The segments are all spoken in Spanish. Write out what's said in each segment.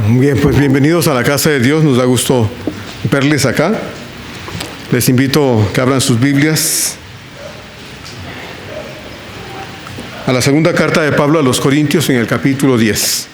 Bien, pues bienvenidos a la casa de Dios. Nos da gusto verles acá. Les invito a que abran sus Biblias a la segunda carta de Pablo a los Corintios en el capítulo 10.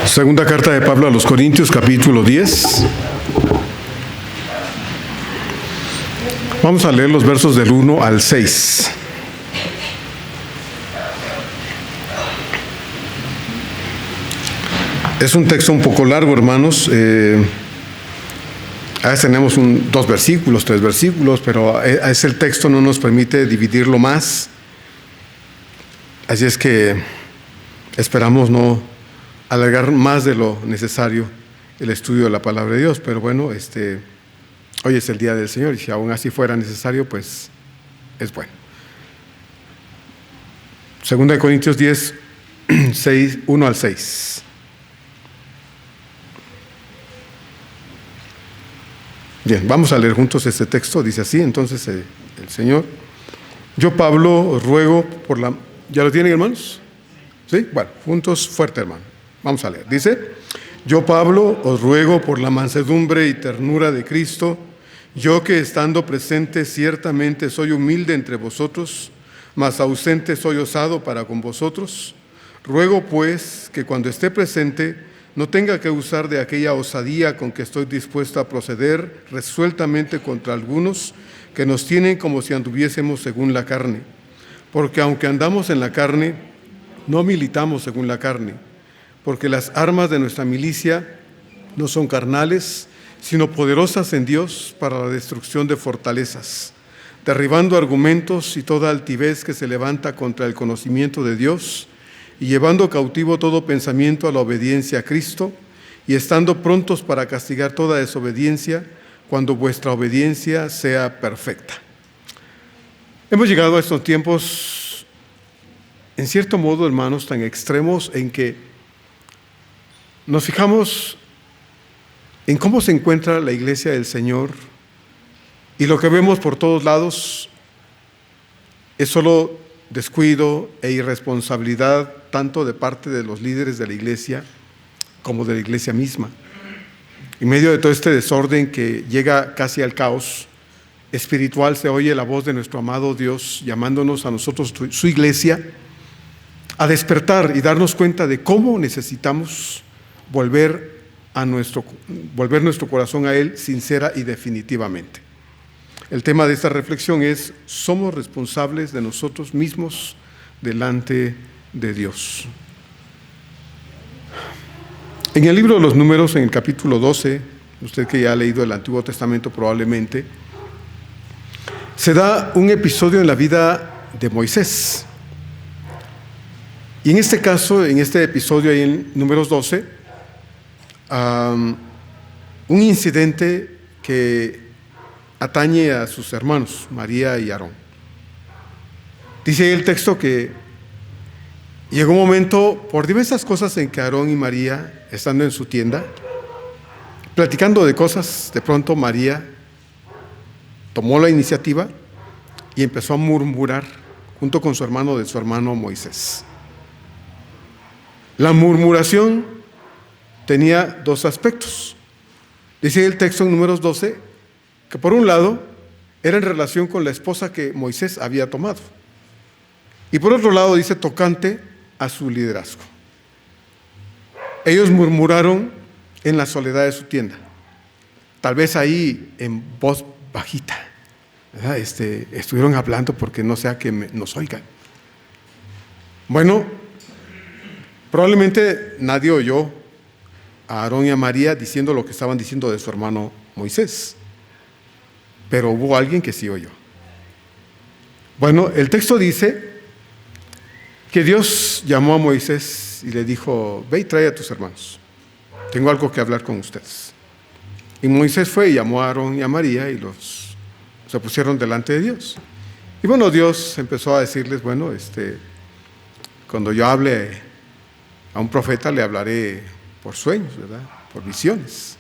Segunda carta de Pablo a los Corintios, capítulo 10. Vamos a leer los versos del 1 al 6. Es un texto un poco largo, hermanos. A veces tenemos dos versículos, 3 versículos, pero el texto no nos permite dividirlo más. Así es que esperamos no alargar más de lo necesario el estudio de la palabra de Dios, pero bueno, hoy es el día del Señor y si aún así fuera necesario, pues es bueno. Segunda de Corintios 10, 1 al 6. Bien, vamos a leer juntos este texto. Dice así, entonces el Señor: yo, Pablo, os ruego por la... ¿Ya lo tienen, hermanos? ¿Sí? Bueno, juntos, fuerte, hermano. Vamos a leer. Dice: yo, Pablo, os ruego por la mansedumbre y ternura de Cristo, yo que estando presente ciertamente soy humilde entre vosotros, mas ausente soy osado para con vosotros. Ruego pues que cuando esté presente no tenga que usar de aquella osadía con que estoy dispuesto a proceder resueltamente contra algunos que nos tienen como si anduviésemos según la carne. Porque aunque andamos en la carne, no militamos según la carne, porque las armas de nuestra milicia no son carnales, sino poderosas en Dios para la destrucción de fortalezas, derribando argumentos y toda altivez que se levanta contra el conocimiento de Dios, y llevando cautivo todo pensamiento a la obediencia a Cristo, y estando prontos para castigar toda desobediencia cuando vuestra obediencia sea perfecta. Hemos llegado a estos tiempos, en cierto modo, hermanos, tan extremos en que nos fijamos en cómo se encuentra la iglesia del Señor y lo que vemos por todos lados es solo descuido e irresponsabilidad tanto de parte de los líderes de la iglesia como de la iglesia misma. En medio de todo este desorden que llega casi al caos espiritual, se oye la voz de nuestro amado Dios llamándonos a nosotros, su iglesia, a despertar y darnos cuenta de cómo necesitamos volver nuestro corazón a Él sincera y definitivamente. El tema de esta reflexión es: somos responsables de nosotros mismos delante de Dios. En el libro de los Números, en el capítulo 12, usted que ya ha leído el Antiguo Testamento probablemente, se da un episodio en la vida de Moisés. Y en este caso, en este episodio ahí en Números 12, un incidente que atañe a sus hermanos, María y Aarón. Dice el texto que llegó un momento, por diversas cosas, en que Aarón y María, estando en su tienda, platicando de cosas, de pronto María tomó la iniciativa y empezó a murmurar junto con su hermano Moisés. La murmuración tenía 2 aspectos. Dice el texto en Números 12 que por un lado era en relación con la esposa que Moisés había tomado, y por otro lado dice tocante a su liderazgo. Ellos murmuraron en la soledad de su tienda, tal vez ahí en voz bajita, ¿verdad? Estuvieron hablando porque no sea que nos oigan. Bueno, probablemente nadie oyó a Aarón y a María diciendo lo que estaban diciendo de su hermano Moisés, pero hubo alguien que sí oyó. Bueno, el texto dice que Dios llamó a Moisés y le dijo: ve y trae a tus hermanos, tengo algo que hablar con ustedes. Y Moisés fue y llamó a Aarón y a María y se pusieron delante de Dios. Y bueno, Dios empezó a decirles: bueno, Cuando yo hable a un profeta, le hablaré por sueños, ¿verdad? Por visiones.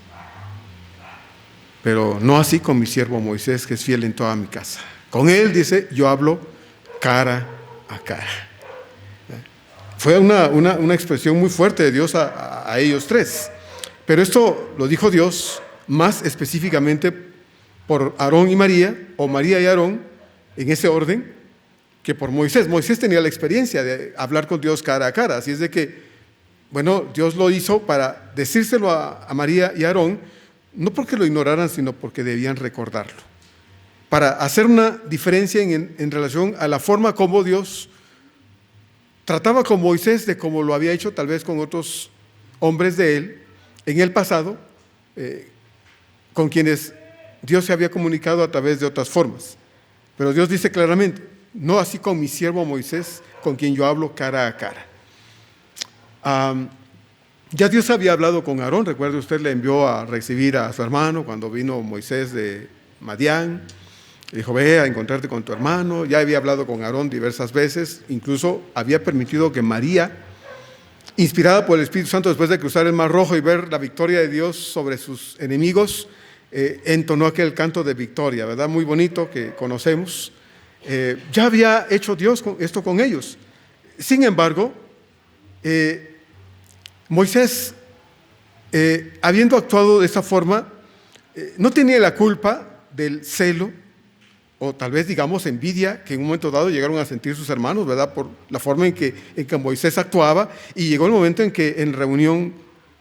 Pero no así con mi siervo Moisés, que es fiel en toda mi casa. Con él, dice, yo hablo cara a cara. Fue una expresión muy fuerte de Dios a ellos tres. Pero esto lo dijo Dios más específicamente por Aarón y María, o María y Aarón, en ese orden, que por Moisés. Moisés tenía la experiencia de hablar con Dios cara a cara. Así es de que, bueno, Dios lo hizo para decírselo a María y a Aarón, no porque lo ignoraran, sino porque debían recordarlo. Para hacer una diferencia en relación a la forma como Dios trataba con Moisés de como lo había hecho tal vez con otros hombres de él en el pasado, con quienes Dios se había comunicado a través de otras formas. Pero Dios dice claramente, no así con mi siervo Moisés, con quien yo hablo cara a cara. Ya Dios había hablado con Aarón. Recuerde, usted le envió a recibir a su hermano cuando vino Moisés de Madián. Le dijo, ve a encontrarte con tu hermano. Ya había hablado con Aarón diversas veces. Incluso había permitido que María, inspirada por el Espíritu Santo después de cruzar el Mar Rojo y ver la victoria de Dios sobre sus enemigos, entonó aquel canto de victoria, ¿verdad? Muy bonito que conocemos. Ya había hecho Dios esto con ellos. Sin embargo, Moisés, habiendo actuado de esa forma, no tenía la culpa del celo, o tal vez digamos envidia, que en un momento dado llegaron a sentir sus hermanos, ¿verdad? Por la forma en que Moisés actuaba. Y llegó el momento en que en reunión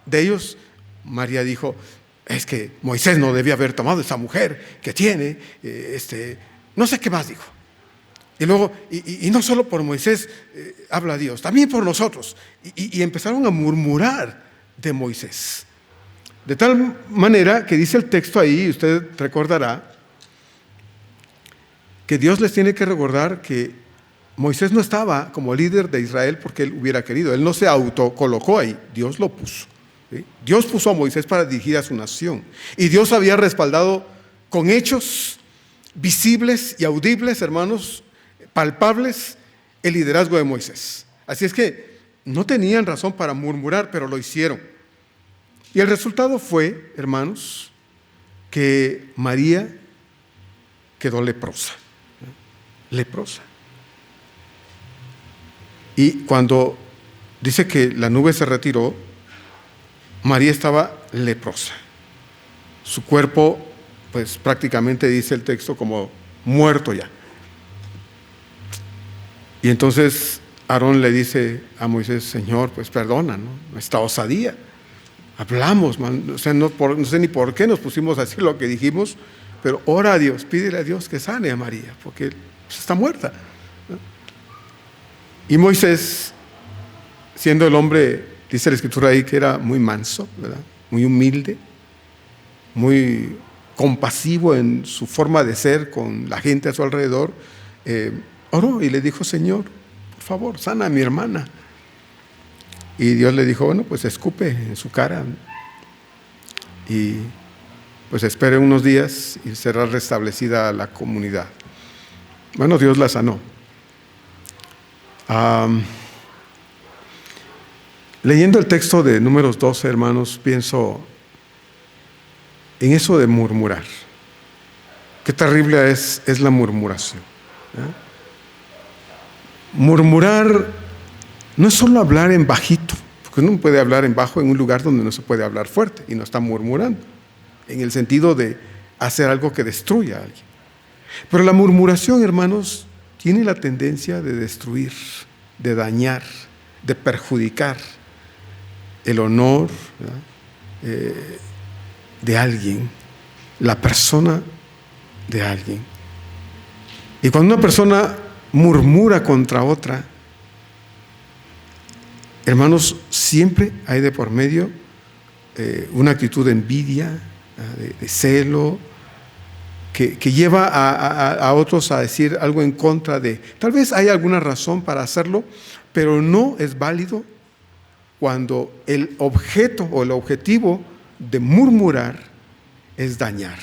de ellos, María dijo, es que Moisés no debía haber tomado esa mujer que tiene, no sé qué más dijo. Y luego, y no solo por Moisés habla Dios, también por nosotros. Y empezaron a murmurar de Moisés. De tal manera que dice el texto ahí, usted recordará, que Dios les tiene que recordar que Moisés no estaba como líder de Israel porque él hubiera querido. Él no se autocolocó ahí, Dios lo puso. ¿Sí? Dios puso a Moisés para dirigir a su nación. Y Dios había respaldado con hechos visibles y audibles, hermanos, palpables, el liderazgo de Moisés. Así es que no tenían razón para murmurar, pero lo hicieron. Y el resultado fue, hermanos, que María quedó leprosa. Leprosa. Y cuando dice que la nube se retiró, María estaba leprosa. Su cuerpo, pues prácticamente dice el texto como muerto ya. Y entonces Aarón le dice a Moisés, Señor, pues perdona, ¿no? Esta osadía. Hablamos, man. O sea, no sé ni por qué nos pusimos a decir lo que dijimos, pero ora a Dios, pídele a Dios que sane a María, porque pues, está muerta, ¿no? Y Moisés, siendo el hombre, dice la Escritura ahí que era muy manso, ¿verdad? Muy humilde, muy compasivo en su forma de ser con la gente a su alrededor, oró y le dijo, Señor, por favor, sana a mi hermana. Y Dios le dijo, bueno, pues escupe en su cara y pues espere unos días y será restablecida la comunidad. Bueno, Dios la sanó. Leyendo el texto de Números 12, hermanos, pienso en eso de murmurar. Qué terrible es la murmuración, ¿eh? Murmurar no es solo hablar en bajito, porque uno puede hablar en bajo en un lugar donde no se puede hablar fuerte y no está murmurando, en el sentido de hacer algo que destruya a alguien. Pero la murmuración, hermanos, tiene la tendencia de destruir, de dañar, de perjudicar el honor de alguien, la persona de alguien. Y cuando una persona murmura contra otra, hermanos, siempre hay de por medio una actitud de envidia, de celo, que lleva a otros a decir algo en contra de. Tal vez hay alguna razón para hacerlo, pero no es válido cuando el objeto o el objetivo de murmurar es dañar.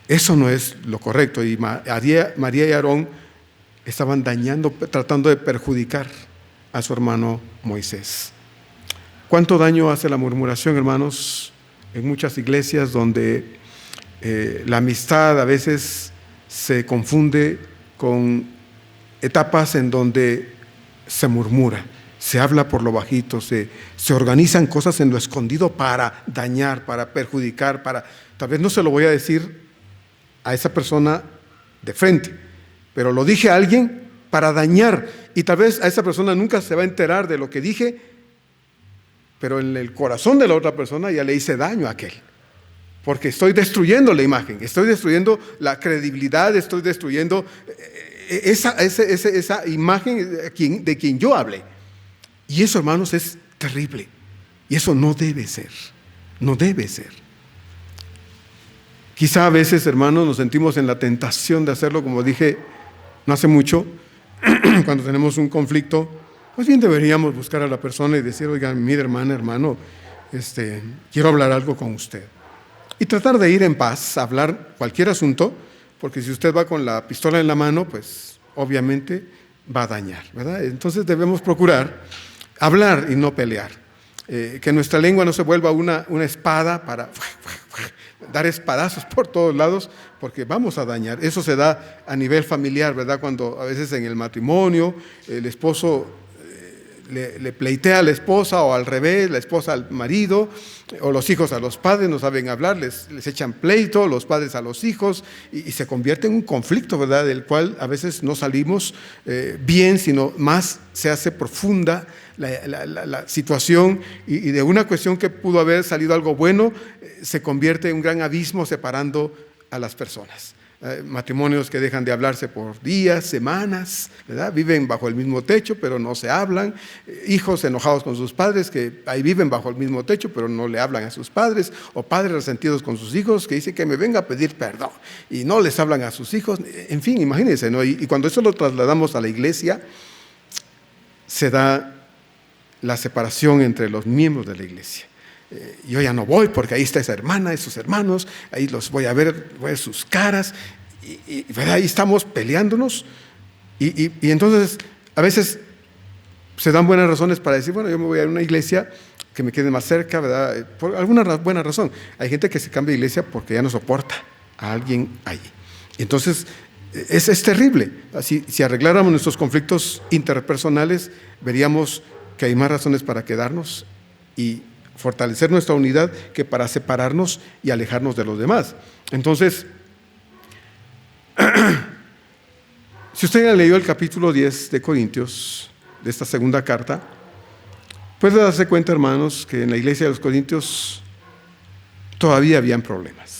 Eso no es lo correcto. Y María y Aarón estaban dañando, tratando de perjudicar a su hermano Moisés. ¿Cuánto daño hace la murmuración, hermanos? En muchas iglesias donde la amistad a veces se confunde con etapas en donde se murmura, se habla por lo bajito, se organizan cosas en lo escondido para dañar, para perjudicar, tal vez no se lo voy a decir a esa persona de frente, pero lo dije a alguien para dañar, y tal vez a esa persona nunca se va a enterar de lo que dije, pero en el corazón de la otra persona ya le hice daño a aquel, porque estoy destruyendo la imagen, estoy destruyendo la credibilidad, estoy destruyendo esa imagen de quien yo hablé. Y eso, hermanos, es terrible, y eso no debe ser, no debe ser. Quizá a veces, hermanos, nos sentimos en la tentación de hacerlo, como dije no hace mucho, cuando tenemos un conflicto, pues bien deberíamos buscar a la persona y decir: oiga, mire, hermana, hermano, quiero hablar algo con usted. Y tratar de ir en paz, hablar cualquier asunto, porque si usted va con la pistola en la mano, pues obviamente va a dañar, ¿verdad? Entonces debemos procurar hablar y no pelear. Que nuestra lengua no se vuelva una espada para dar espadazos por todos lados, porque vamos a dañar. Eso se da a nivel familiar, ¿verdad? Cuando a veces en el matrimonio el esposo le pleitea a la esposa, o al revés, la esposa al marido, o los hijos a los padres, no saben hablar, les echan pleito, los padres a los hijos, y se convierte en un conflicto, ¿verdad? Del cual a veces no salimos bien, sino más se hace profunda la situación, y de una cuestión que pudo haber salido algo bueno, se convierte en un gran abismo separando a las personas. Matrimonios que dejan de hablarse por días, semanas, ¿verdad? Viven bajo el mismo techo, pero no se hablan. Hijos enojados con sus padres, que ahí viven bajo el mismo techo, pero no le hablan a sus padres. O padres resentidos con sus hijos, que dicen que me venga a pedir perdón, y no les hablan a sus hijos. En fin, imagínense, ¿no? Y cuando eso lo trasladamos a la iglesia, se da la separación entre los miembros de la iglesia. Yo ya no voy porque ahí está esa hermana, esos hermanos, ahí los voy a ver sus caras, y ahí estamos peleándonos, y entonces a veces se dan buenas razones para decir: bueno, yo me voy a una iglesia que me quede más cerca, ¿verdad? Por alguna buena razón. Hay gente que se cambia de iglesia porque ya no soporta a alguien allí. Entonces es terrible. Si arregláramos nuestros conflictos interpersonales, veríamos que hay más razones para quedarnos y fortalecer nuestra unidad que para separarnos y alejarnos de los demás. Entonces, si usted ya leyó el capítulo 10 de Corintios, de esta segunda carta, puede darse cuenta, hermanos, que en la iglesia de los Corintios todavía habían problemas.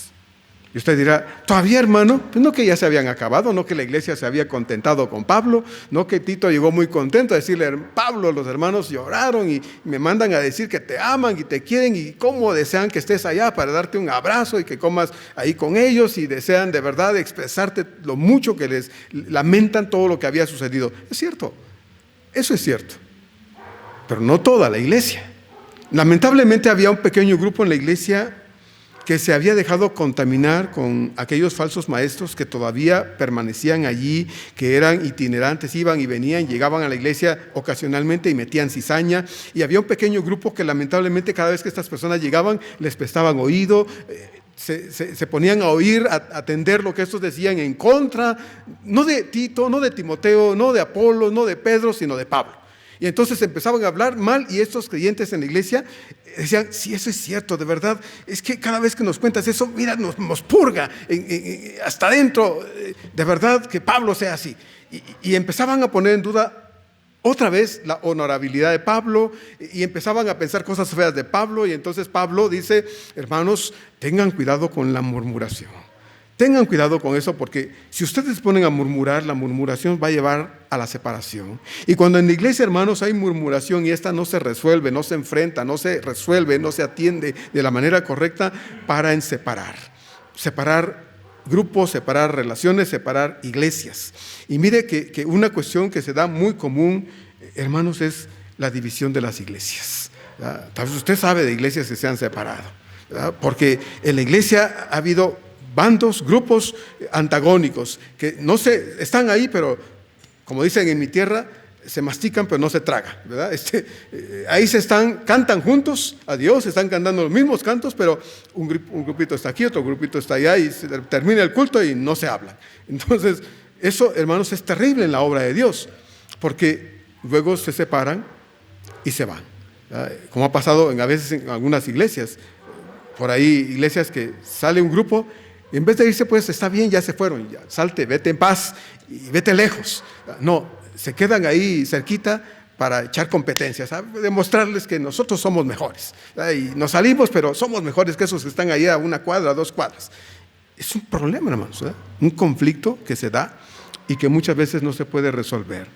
Y usted dirá: ¿todavía, hermano? Pues no que ya se habían acabado, no que la iglesia se había contentado con Pablo, no que Tito llegó muy contento a decirle: Pablo, los hermanos lloraron y me mandan a decir que te aman y te quieren, y cómo desean que estés allá para darte un abrazo y que comas ahí con ellos, y desean de verdad expresarte lo mucho que les lamentan todo lo que había sucedido. Es cierto, eso es cierto, pero no toda la iglesia. Lamentablemente había un pequeño grupo en la iglesia que se había dejado contaminar con aquellos falsos maestros que todavía permanecían allí, que eran itinerantes, iban y venían, llegaban a la iglesia ocasionalmente y metían cizaña. Y había un pequeño grupo que lamentablemente cada vez que estas personas llegaban les prestaban oído, se ponían a oír, a atender lo que estos decían en contra, no de Tito, no de Timoteo, no de Apolo, no de Pedro, sino de Pablo. Y entonces empezaban a hablar mal, y estos creyentes en la iglesia decían: sí, eso es cierto, de verdad, es que cada vez que nos cuentas eso, mira, nos purga hasta adentro, de verdad que Pablo sea así. Y empezaban a poner en duda otra vez la honorabilidad de Pablo, y empezaban a pensar cosas feas de Pablo. Y entonces Pablo dice: hermanos, tengan cuidado con la murmuración. Tengan cuidado con eso, porque si ustedes ponen a murmurar, la murmuración va a llevar a la separación. Y cuando en la iglesia, hermanos, hay murmuración y esta no se resuelve, no se enfrenta, no se resuelve, no se atiende de la manera correcta, para en separar grupos, separar relaciones, separar iglesias. Y mire que una cuestión que se da muy común, hermanos, es la división de las iglesias. Tal vez usted sabe de iglesias que se han separado, ¿verdad? Porque en la iglesia ha habido bandos, grupos antagónicos que no están ahí, pero como dicen en mi tierra, se mastican pero no se tragan, ¿verdad? Ahí cantan juntos a Dios, están cantando los mismos cantos, pero un grupito está aquí, otro grupito está allá, y se termina el culto y no se hablan. Entonces, eso, hermanos, es terrible en la obra de Dios, porque luego se separan y se van, ¿verdad? Como ha pasado a veces en algunas iglesias, por ahí iglesias que sale un grupo, y en vez de irse, pues está bien, ya se fueron, ya, salte, vete en paz y vete lejos. No, se quedan ahí cerquita para echar competencias, ¿sabes? Demostrarles que nosotros somos mejores, ¿verdad? Y nos salimos, pero somos mejores que esos que están ahí a 1 cuadra, a 2 cuadras. Es un problema, hermanos, ¿verdad? Un conflicto que se da y que muchas veces no se puede resolver.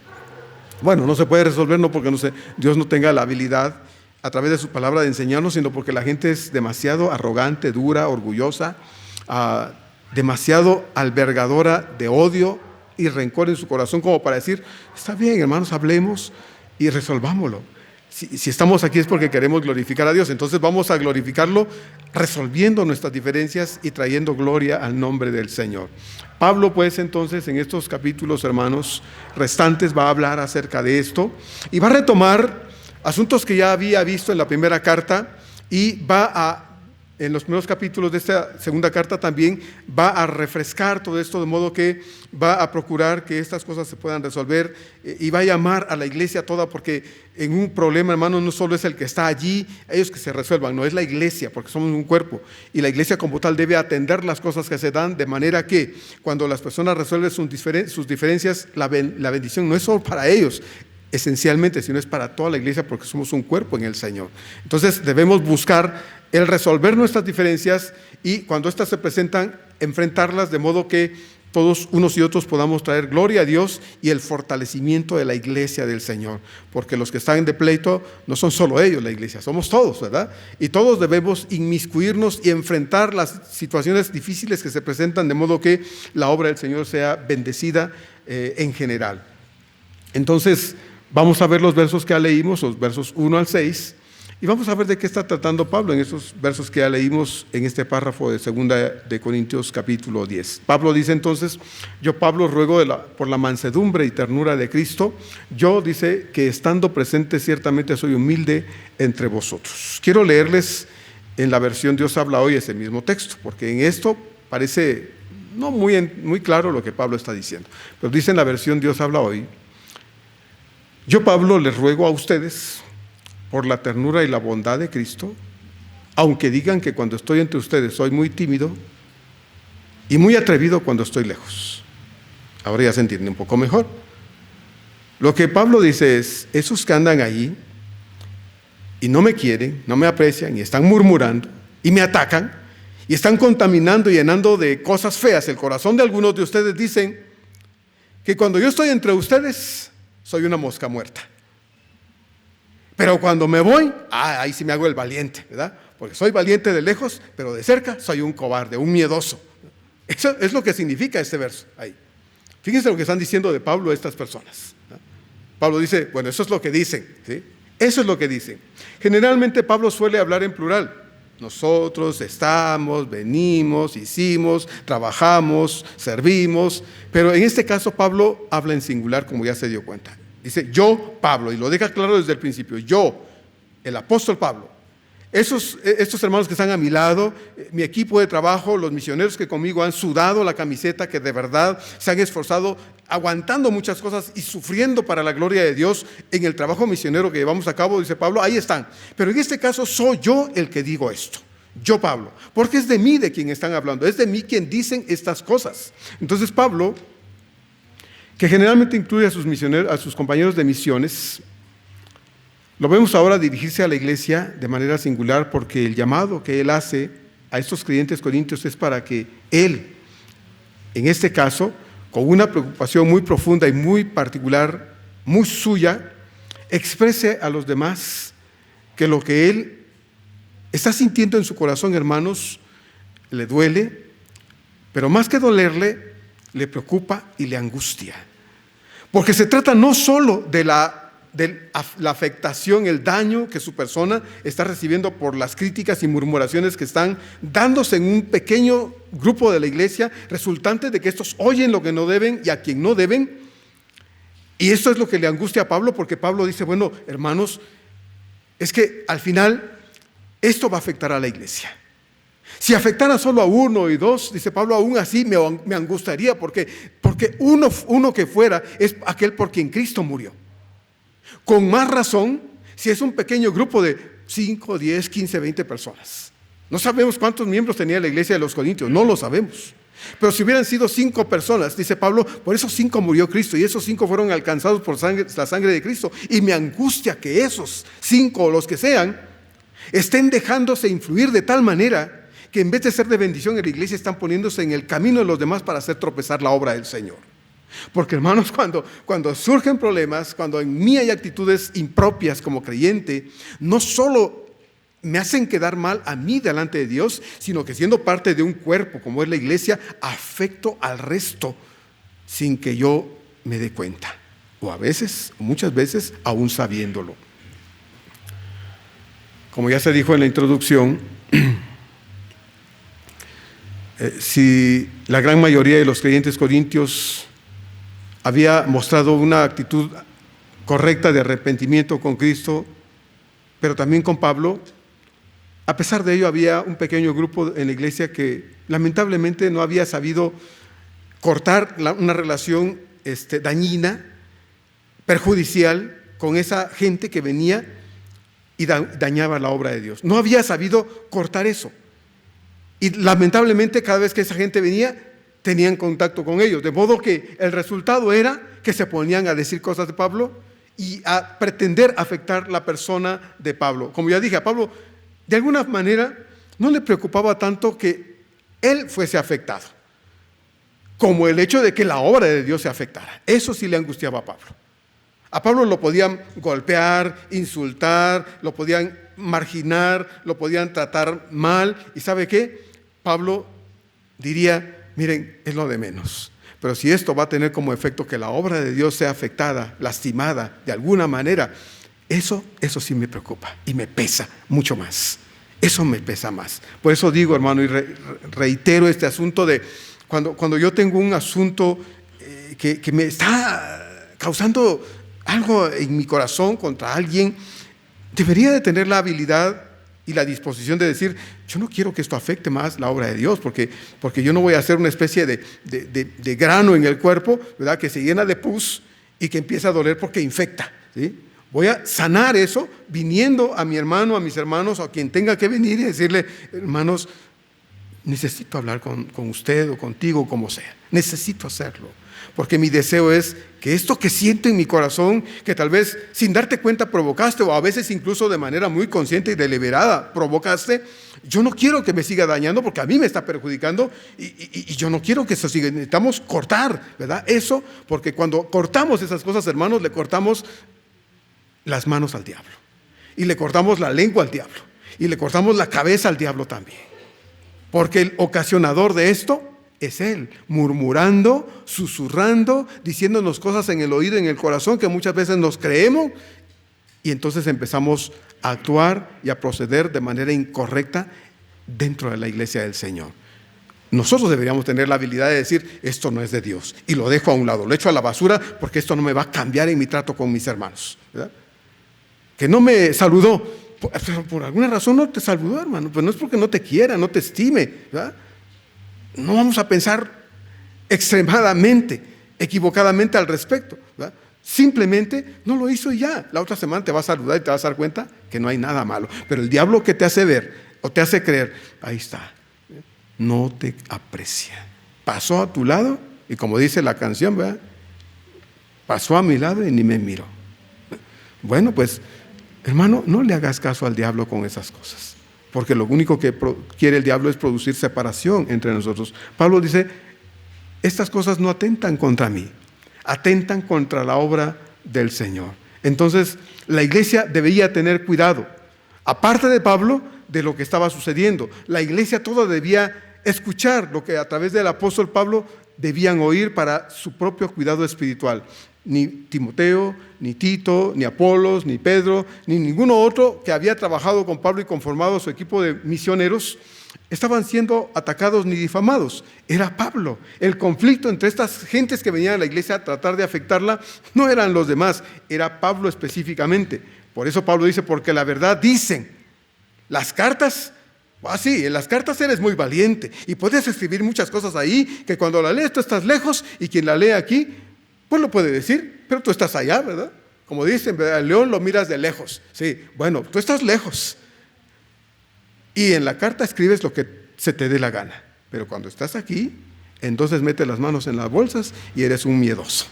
Bueno, no se puede resolver no porque Dios no tenga la habilidad a través de su palabra de enseñarnos, sino porque la gente es demasiado arrogante, dura, orgullosa, demasiado albergadora de odio y rencor en su corazón como para decir, está bien, hermanos, hablemos y resolvámoslo. Si estamos aquí es porque queremos glorificar a Dios, entonces vamos a glorificarlo resolviendo nuestras diferencias y trayendo gloria al nombre del Señor. Pablo, pues, entonces, en estos capítulos, hermanos, restantes, va a hablar acerca de esto y va a retomar asuntos que ya había visto en la primera carta y en los primeros capítulos de esta segunda carta también va a refrescar todo esto, de modo que va a procurar que estas cosas se puedan resolver y va a llamar a la iglesia toda, porque en un problema, hermano, no solo es el que está allí, ellos que se resuelvan, no es la iglesia, porque somos un cuerpo, y la iglesia como tal debe atender las cosas que se dan, de manera que cuando las personas resuelven sus diferencias, la bendición no es solo para ellos, esencialmente, sino es para toda la iglesia, porque somos un cuerpo en el Señor. Entonces debemos buscar el resolver nuestras diferencias y cuando éstas se presentan, enfrentarlas de modo que todos unos y otros podamos traer gloria a Dios y el fortalecimiento de la iglesia del Señor, porque los que están de pleito no son solo ellos, la iglesia, somos todos, ¿verdad? Y todos debemos inmiscuirnos y enfrentar las situaciones difíciles que se presentan, de modo que la obra del Señor sea bendecida en general. Entonces, vamos a ver los versos que ya leímos, los versos 1 al 6, y vamos a ver de qué está tratando Pablo en esos versos que ya leímos en este párrafo de 2 de Corintios capítulo 10. Pablo dice entonces, yo Pablo ruego por la mansedumbre y ternura de Cristo, yo dice que estando presente ciertamente soy humilde entre vosotros. Quiero leerles en la versión Dios habla hoy ese mismo texto, porque en esto parece no muy claro lo que Pablo está diciendo, pero dice en la versión Dios habla hoy, yo Pablo les ruego a ustedes por la ternura y la bondad de Cristo, aunque digan que cuando estoy entre ustedes soy muy tímido y muy atrevido cuando estoy lejos. Ahora ya se entiende un poco mejor. Lo que Pablo dice es, esos que andan ahí y no me quieren, no me aprecian y están murmurando y me atacan y están contaminando y llenando de cosas feas el corazón de algunos de ustedes, dicen que cuando yo estoy entre ustedes soy una mosca muerta. Pero cuando me voy, ahí sí me hago el valiente, ¿verdad? Porque soy valiente de lejos, pero de cerca soy un cobarde, un miedoso. Eso es lo que significa este verso ahí. Fíjense lo que están diciendo de Pablo estas personas, ¿no? Pablo dice, bueno, eso es lo que dicen, ¿sí? Eso es lo que dicen. Generalmente Pablo suele hablar en plural. Nosotros estamos, venimos, hicimos, trabajamos, servimos, pero en este caso Pablo habla en singular, como ya se dio cuenta. Dice, yo, Pablo, y lo deja claro desde el principio, yo, el apóstol Pablo. Estos hermanos que están a mi lado, mi equipo de trabajo, los misioneros que conmigo han sudado la camiseta, que de verdad se han esforzado, aguantando muchas cosas y sufriendo para la gloria de Dios en el trabajo misionero que llevamos a cabo, dice Pablo, ahí están. Pero en este caso soy yo el que digo esto, yo Pablo, porque es de mí de quien están hablando, es de mí quien dicen estas cosas. Entonces Pablo, que generalmente incluye a sus misioneros, a sus compañeros de misiones, lo vemos ahora dirigirse a la iglesia de manera singular, porque el llamado que él hace a estos creyentes corintios es para que él, en este caso, con una preocupación muy profunda y muy particular, muy suya, exprese a los demás que lo que él está sintiendo en su corazón, hermanos, le duele, pero más que dolerle, le preocupa y le angustia. Porque se trata no solo de la afectación, el daño que su persona está recibiendo por las críticas y murmuraciones que están dándose en un pequeño grupo de la iglesia, resultante de que estos oyen lo que no deben y a quien no deben. Y esto es lo que le angustia a Pablo, porque Pablo dice, bueno, hermanos, es que al final esto va a afectar a la iglesia. Si afectara solo a uno y dos, dice Pablo, aún así me angustiaría, porque uno que fuera es aquel por quien Cristo murió. Con más razón, si es un pequeño grupo de 5, 10, 15, 20 personas. No sabemos cuántos miembros tenía la iglesia de los Corintios, no lo sabemos. Pero si hubieran sido 5 personas, dice Pablo, por esos 5 murió Cristo y esos 5 fueron alcanzados por la sangre de Cristo. Y me angustia que esos 5 o los que sean estén dejándose influir de tal manera que en vez de ser de bendición en la iglesia están poniéndose en el camino de los demás para hacer tropezar la obra del Señor. Porque hermanos, cuando surgen problemas, cuando en mí hay actitudes impropias como creyente, no solo me hacen quedar mal a mí delante de Dios, sino que siendo parte de un cuerpo como es la iglesia, afecto al resto sin que yo me dé cuenta. O a veces, o muchas veces, aún sabiéndolo. Como ya se dijo en la introducción, si la gran mayoría de los creyentes corintios había mostrado una actitud correcta de arrepentimiento con Cristo, pero también con Pablo, a pesar de ello había un pequeño grupo en la iglesia que lamentablemente no había sabido cortar una relación dañina, perjudicial con esa gente que venía y dañaba la obra de Dios. No había sabido cortar eso. Y lamentablemente cada vez que esa gente venía, tenían contacto con ellos. De modo que el resultado era que se ponían a decir cosas de Pablo y a pretender afectar la persona de Pablo. Como ya dije, a Pablo de alguna manera no le preocupaba tanto que él fuese afectado, como el hecho de que la obra de Dios se afectara. Eso sí le angustiaba a Pablo. A Pablo lo podían golpear, insultar, lo podían marginar, lo podían tratar mal. ¿Y sabe qué? Pablo diría, miren, es lo de menos. Pero si esto va a tener como efecto que la obra de Dios sea afectada, lastimada de alguna manera, eso sí me preocupa y me pesa mucho más. Eso me pesa más. Por eso digo, hermano, y reitero este asunto de cuando yo tengo un asunto que me está causando algo en mi corazón contra alguien, debería de tener la habilidad y la disposición de decir, yo no quiero que esto afecte más la obra de Dios, porque yo no voy a hacer una especie de grano en el cuerpo, ¿verdad?, que se llena de pus y que empieza a doler porque infecta, ¿sí? Voy a sanar eso viniendo a mi hermano, a mis hermanos, a quien tenga que venir y decirle, hermanos, necesito hablar con usted o contigo, como sea. Necesito hacerlo. Porque mi deseo es que esto que siento en mi corazón, que tal vez sin darte cuenta provocaste, o a veces incluso de manera muy consciente y deliberada provocaste, yo no quiero que me siga dañando porque a mí me está perjudicando y yo no quiero que eso siga. Necesitamos cortar, ¿verdad? Eso, porque cuando cortamos esas cosas, hermanos, le cortamos las manos al diablo, y le cortamos la lengua al diablo, y le cortamos la cabeza al diablo también, porque el ocasionador de esto es él, murmurando, susurrando, diciéndonos cosas en el oído, en el corazón, que muchas veces nos creemos, y entonces empezamos a actuar y a proceder de manera incorrecta dentro de la iglesia del Señor. Nosotros deberíamos tener la habilidad de decir, esto no es de Dios, y lo dejo a un lado, lo echo a la basura, porque esto no me va a cambiar en mi trato con mis hermanos, ¿verdad? Que no me saludó, por alguna razón no te saludó, hermano, pues no es porque no te quiera, no te estime, ¿verdad? No vamos a pensar extremadamente, equivocadamente al respecto, ¿verdad? Simplemente no lo hizo y ya. La otra semana te va a saludar y te vas a dar cuenta que no hay nada malo. Pero el diablo que te hace ver o te hace creer, ahí está, no te aprecia. Pasó a tu lado y como dice la canción, ¿verdad?, pasó a mi lado y ni me miró. Bueno, pues, hermano, no le hagas caso al diablo con esas cosas, porque lo único que quiere el diablo es producir separación entre nosotros. Pablo dice, estas cosas no atentan contra mí, atentan contra la obra del Señor. Entonces, la iglesia debería tener cuidado, aparte de Pablo, de lo que estaba sucediendo. La iglesia toda debía escuchar lo que a través del apóstol Pablo debían oír para su propio cuidado espiritual. Ni Timoteo, ni Tito, ni Apolos, ni Pedro, ni ninguno otro que había trabajado con Pablo y conformado su equipo de misioneros, estaban siendo atacados ni difamados. Era Pablo. El conflicto entre estas gentes que venían a la iglesia a tratar de afectarla no eran los demás, era Pablo específicamente. Por eso Pablo dice, porque la verdad dicen. Las cartas, sí, en las cartas eres muy valiente y puedes escribir muchas cosas ahí que cuando la lees tú estás lejos y quien la lee aquí, pues lo puede decir, pero tú estás allá, ¿verdad? Como dicen, ¿verdad? El león lo miras de lejos. Sí, bueno, tú estás lejos. Y en la carta escribes lo que se te dé la gana. Pero cuando estás aquí, entonces metes las manos en las bolsas y eres un miedoso.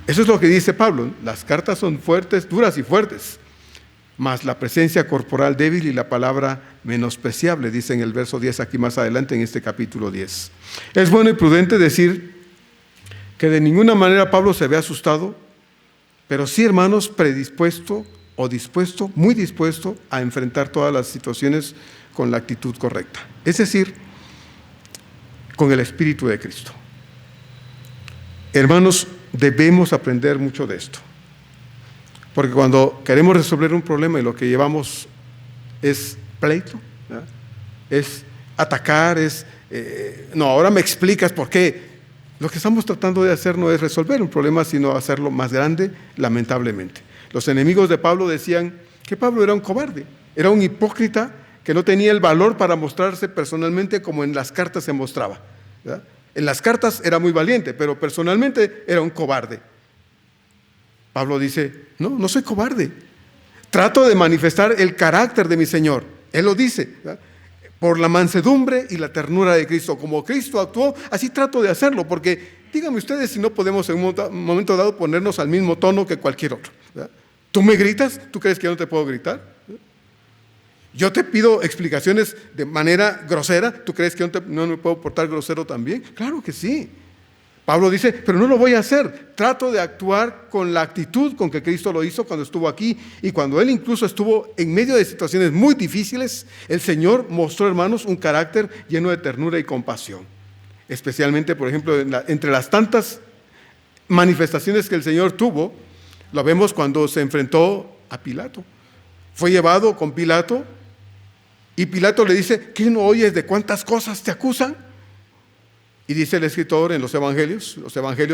Eso es lo que dice Pablo. Las cartas son fuertes, duras y fuertes. Mas la presencia corporal débil y la palabra menospreciable, dice en el verso 10 aquí más adelante en este capítulo 10. Es bueno y prudente decir que de ninguna manera Pablo se ve asustado, pero sí, hermanos, predispuesto o dispuesto, muy dispuesto a enfrentar todas las situaciones con la actitud correcta. Es decir, con el Espíritu de Cristo. Hermanos, debemos aprender mucho de esto. Porque cuando queremos resolver un problema y lo que llevamos es pleito, ¿verdad? Es atacar, no, ahora me explicas por qué. Lo que estamos tratando de hacer no es resolver un problema, sino hacerlo más grande, lamentablemente. Los enemigos de Pablo decían que Pablo era un cobarde, era un hipócrita que no tenía el valor para mostrarse personalmente como en las cartas se mostraba, ¿verdad? En las cartas era muy valiente, pero personalmente era un cobarde. Pablo dice, no soy cobarde. Trato de manifestar el carácter de mi Señor. Él lo dice, ¿verdad? Por la mansedumbre y la ternura de Cristo. Como Cristo actuó, así trato de hacerlo, porque díganme ustedes si no podemos en un momento dado ponernos al mismo tono que cualquier otro, ¿verdad? ¿Tú me gritas? ¿Tú crees que yo no te puedo gritar? Yo te pido explicaciones de manera grosera. ¿Tú crees que no me puedo portar grosero también? Claro que sí. Pablo dice, pero no lo voy a hacer. Trato de actuar con la actitud con que Cristo lo hizo cuando estuvo aquí y cuando Él incluso estuvo en medio de situaciones muy difíciles. El Señor mostró, hermanos, un carácter lleno de ternura y compasión. Especialmente, por ejemplo, entre las tantas manifestaciones que el Señor tuvo, lo vemos cuando se enfrentó a Pilato. Fue llevado con Pilato y Pilato le dice, ¿qué no oyes de cuántas cosas te acusan? Y dice el escritor en los evangelios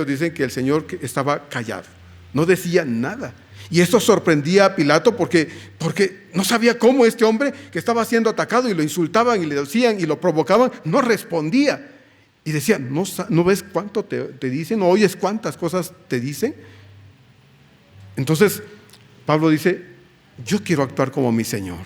dicen que el Señor estaba callado, no decía nada. Y esto sorprendía a Pilato porque no sabía cómo este hombre que estaba siendo atacado y lo insultaban y le decían y lo provocaban, no respondía. Y decía, ¿no ves cuánto te dicen? ¿No oyes cuántas cosas te dicen? Entonces Pablo dice, yo quiero actuar como mi Señor,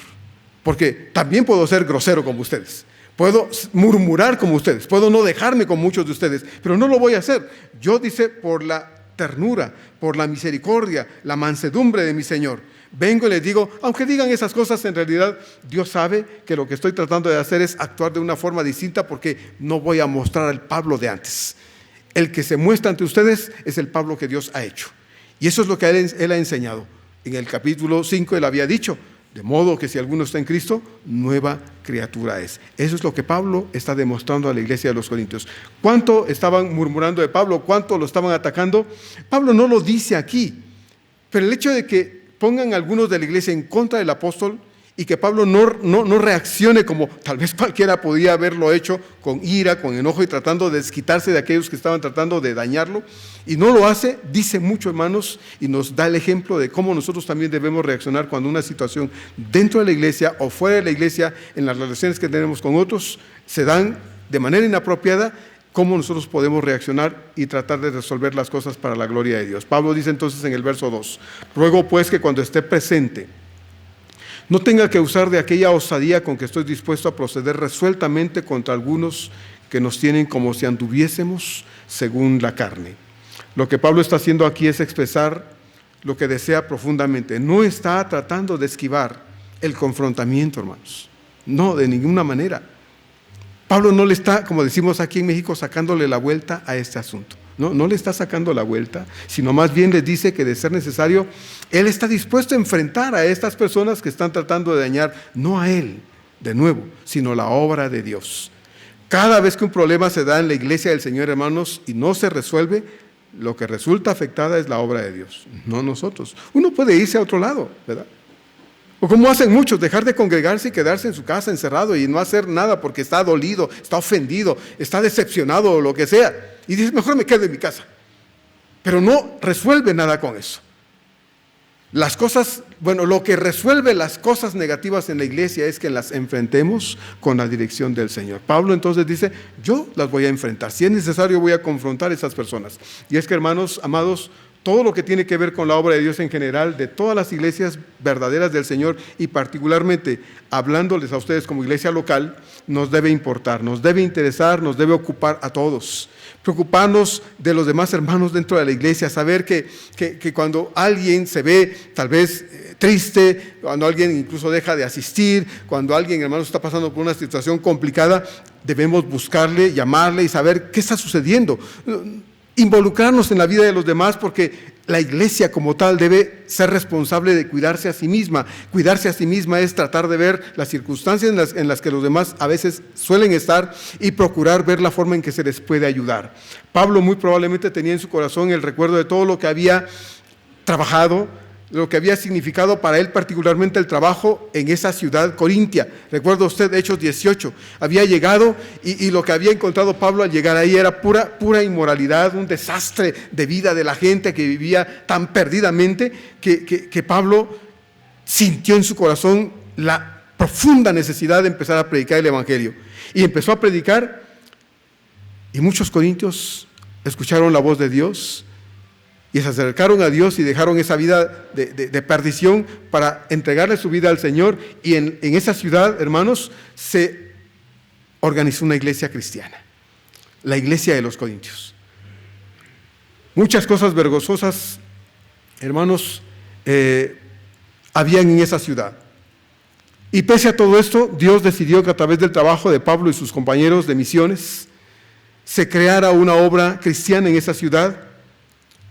porque también puedo ser grosero como ustedes. Puedo murmurar como ustedes, puedo no dejarme con muchos de ustedes, pero no lo voy a hacer. Yo, dice, por la ternura, por la misericordia, la mansedumbre de mi Señor, vengo y les digo, aunque digan esas cosas, en realidad Dios sabe que lo que estoy tratando de hacer es actuar de una forma distinta porque no voy a mostrar al Pablo de antes. El que se muestra ante ustedes es el Pablo que Dios ha hecho. Y eso es lo que él ha enseñado. En el capítulo 5 él había dicho, de modo que si alguno está en Cristo, nueva criatura es. Eso es lo que Pablo está demostrando a la iglesia de los Corintios. ¿Cuánto estaban murmurando de Pablo? ¿Cuánto lo estaban atacando? Pablo no lo dice aquí, pero el hecho de que pongan algunos de la iglesia en contra del apóstol y que Pablo no reaccione como tal vez cualquiera podía haberlo hecho, con ira, con enojo y tratando de desquitarse de aquellos que estaban tratando de dañarlo, y no lo hace, dice mucho, hermanos, y nos da el ejemplo de cómo nosotros también debemos reaccionar cuando una situación dentro de la iglesia o fuera de la iglesia, en las relaciones que tenemos con otros, se dan de manera inapropiada, cómo nosotros podemos reaccionar y tratar de resolver las cosas para la gloria de Dios. Pablo dice entonces en el verso 2, ruego pues que cuando esté presente, no tenga que usar de aquella osadía con que estoy dispuesto a proceder resueltamente contra algunos que nos tienen como si anduviésemos según la carne. Lo que Pablo está haciendo aquí es expresar lo que desea profundamente. No está tratando de esquivar el confrontamiento, hermanos. No, de ninguna manera. Pablo no le está, como decimos aquí en México, sacándole la vuelta a este asunto. No le está sacando la vuelta, sino más bien les dice que de ser necesario, él está dispuesto a enfrentar a estas personas que están tratando de dañar, no a él, de nuevo, sino la obra de Dios. Cada vez que un problema se da en la iglesia del Señor, hermanos, y no se resuelve, lo que resulta afectada es la obra de Dios, no nosotros. Uno puede irse a otro lado, ¿verdad? O como hacen muchos, dejar de congregarse y quedarse en su casa encerrado y no hacer nada porque está dolido, está ofendido, está decepcionado o lo que sea. Y dice, mejor me quedo en mi casa. Pero no resuelve nada con eso. Lo que resuelve las cosas negativas en la iglesia es que las enfrentemos con la dirección del Señor. Pablo entonces dice, yo las voy a enfrentar. Si es necesario, voy a confrontar a esas personas. Y es que, hermanos, amados, todo lo que tiene que ver con la obra de Dios en general, de todas las iglesias verdaderas del Señor, y particularmente hablándoles a ustedes como iglesia local, nos debe importar, nos debe interesar, nos debe ocupar a todos. Preocuparnos de los demás hermanos dentro de la iglesia, saber que cuando alguien se ve tal vez triste, cuando alguien incluso deja de asistir, cuando alguien, hermanos, está pasando por una situación complicada, debemos buscarle, llamarle y saber qué está sucediendo. Involucrarnos en la vida de los demás, porque la iglesia como tal debe ser responsable de cuidarse a sí misma. Cuidarse a sí misma es tratar de ver las circunstancias en las que los demás a veces suelen estar y procurar ver la forma en que se les puede ayudar. Pablo muy probablemente tenía en su corazón el recuerdo de todo lo que había trabajado, lo que había significado para él particularmente el trabajo en esa ciudad corintia. Recuerda usted Hechos 18, había llegado y lo que había encontrado Pablo al llegar ahí era pura inmoralidad, un desastre de vida de la gente que vivía tan perdidamente que Pablo sintió en su corazón la profunda necesidad de empezar a predicar el evangelio. Y empezó a predicar y muchos corintios escucharon la voz de Dios y se acercaron a Dios y dejaron esa vida de perdición para entregarle su vida al Señor. Y en esa ciudad, hermanos, se organizó una iglesia cristiana, la iglesia de los Corintios. Muchas cosas vergonzosas, hermanos, habían en esa ciudad. Y pese a todo esto, Dios decidió que a través del trabajo de Pablo y sus compañeros de misiones se creara una obra cristiana en esa ciudad,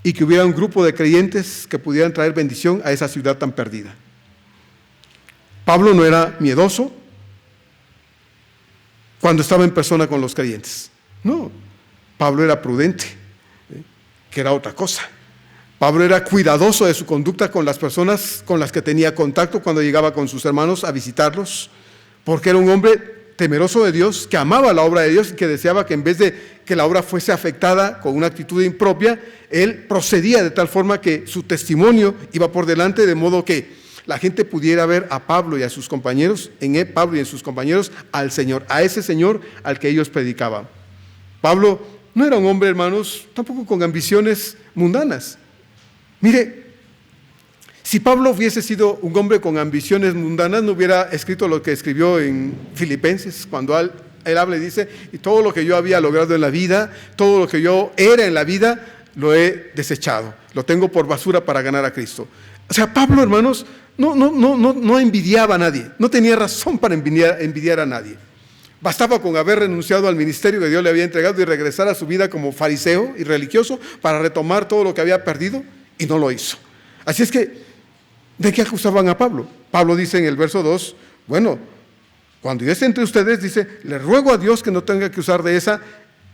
y que hubiera un grupo de creyentes que pudieran traer bendición a esa ciudad tan perdida. Pablo no era miedoso cuando estaba en persona con los creyentes. No, Pablo era prudente, que era otra cosa. Pablo era cuidadoso de su conducta con las personas con las que tenía contacto cuando llegaba con sus hermanos a visitarlos, porque era un hombre temeroso de Dios, que amaba la obra de Dios y que deseaba que en vez de que la obra fuese afectada con una actitud impropia, él procedía de tal forma que su testimonio iba por delante, de modo que la gente pudiera ver a Pablo y a sus compañeros, Pablo y en sus compañeros, al Señor, a ese Señor al que ellos predicaban. Pablo no era un hombre, hermanos, tampoco con ambiciones mundanas. Mire, si Pablo hubiese sido un hombre con ambiciones mundanas, no hubiera escrito lo que escribió en Filipenses, cuando él habla y dice, y todo lo que yo había logrado en la vida, todo lo que yo era en la vida, lo he desechado, lo tengo por basura para ganar a Cristo. O sea, Pablo, hermanos, no envidiaba a nadie, no tenía razón para envidiar a nadie. Bastaba con haber renunciado al ministerio que Dios le había entregado y regresar a su vida como fariseo y religioso para retomar todo lo que había perdido, y no lo hizo. Así es que, ¿de qué acusaban a Pablo? Pablo dice en el verso 2, bueno, cuando yo esté entre ustedes, dice, le ruego a Dios que no tenga que usar de esa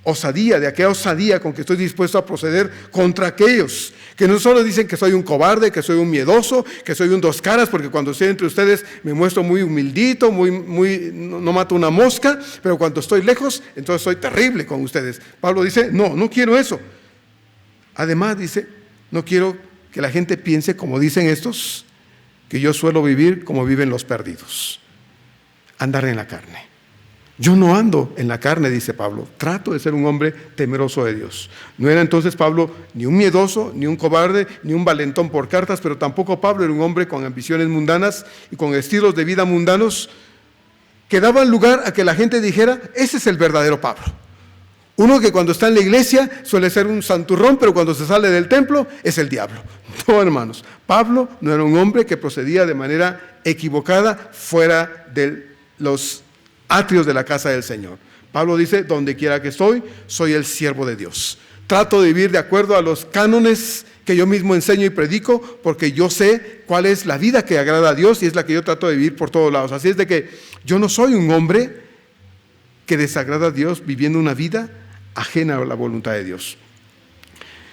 osadía, de aquella osadía con que estoy dispuesto a proceder contra aquellos que no solo dicen que soy un cobarde, que soy un miedoso, que soy un dos caras, porque cuando estoy entre ustedes me muestro muy humildito, no mato una mosca, pero cuando estoy lejos, entonces soy terrible con ustedes. Pablo dice, no quiero eso. Además dice, no quiero que la gente piense, como dicen estos, que yo suelo vivir como viven los perdidos, andar en la carne. Yo no ando en la carne, dice Pablo, trato de ser un hombre temeroso de Dios. No era entonces Pablo ni un miedoso, ni un cobarde, ni un valentón por cartas, pero tampoco Pablo era un hombre con ambiciones mundanas y con estilos de vida mundanos que daban lugar a que la gente dijera, ese es el verdadero Pablo. Uno que cuando está en la iglesia suele ser un santurrón, pero cuando se sale del templo es el diablo. No, hermanos, Pablo no era un hombre que procedía de manera equivocada fuera de los atrios de la casa del Señor. Pablo dice, donde quiera que estoy, soy el siervo de Dios. Trato de vivir de acuerdo a los cánones que yo mismo enseño y predico, porque yo sé cuál es la vida que agrada a Dios y es la que yo trato de vivir por todos lados. Así es de que yo no soy un hombre que desagrada a Dios viviendo una vida ajena a la voluntad de Dios.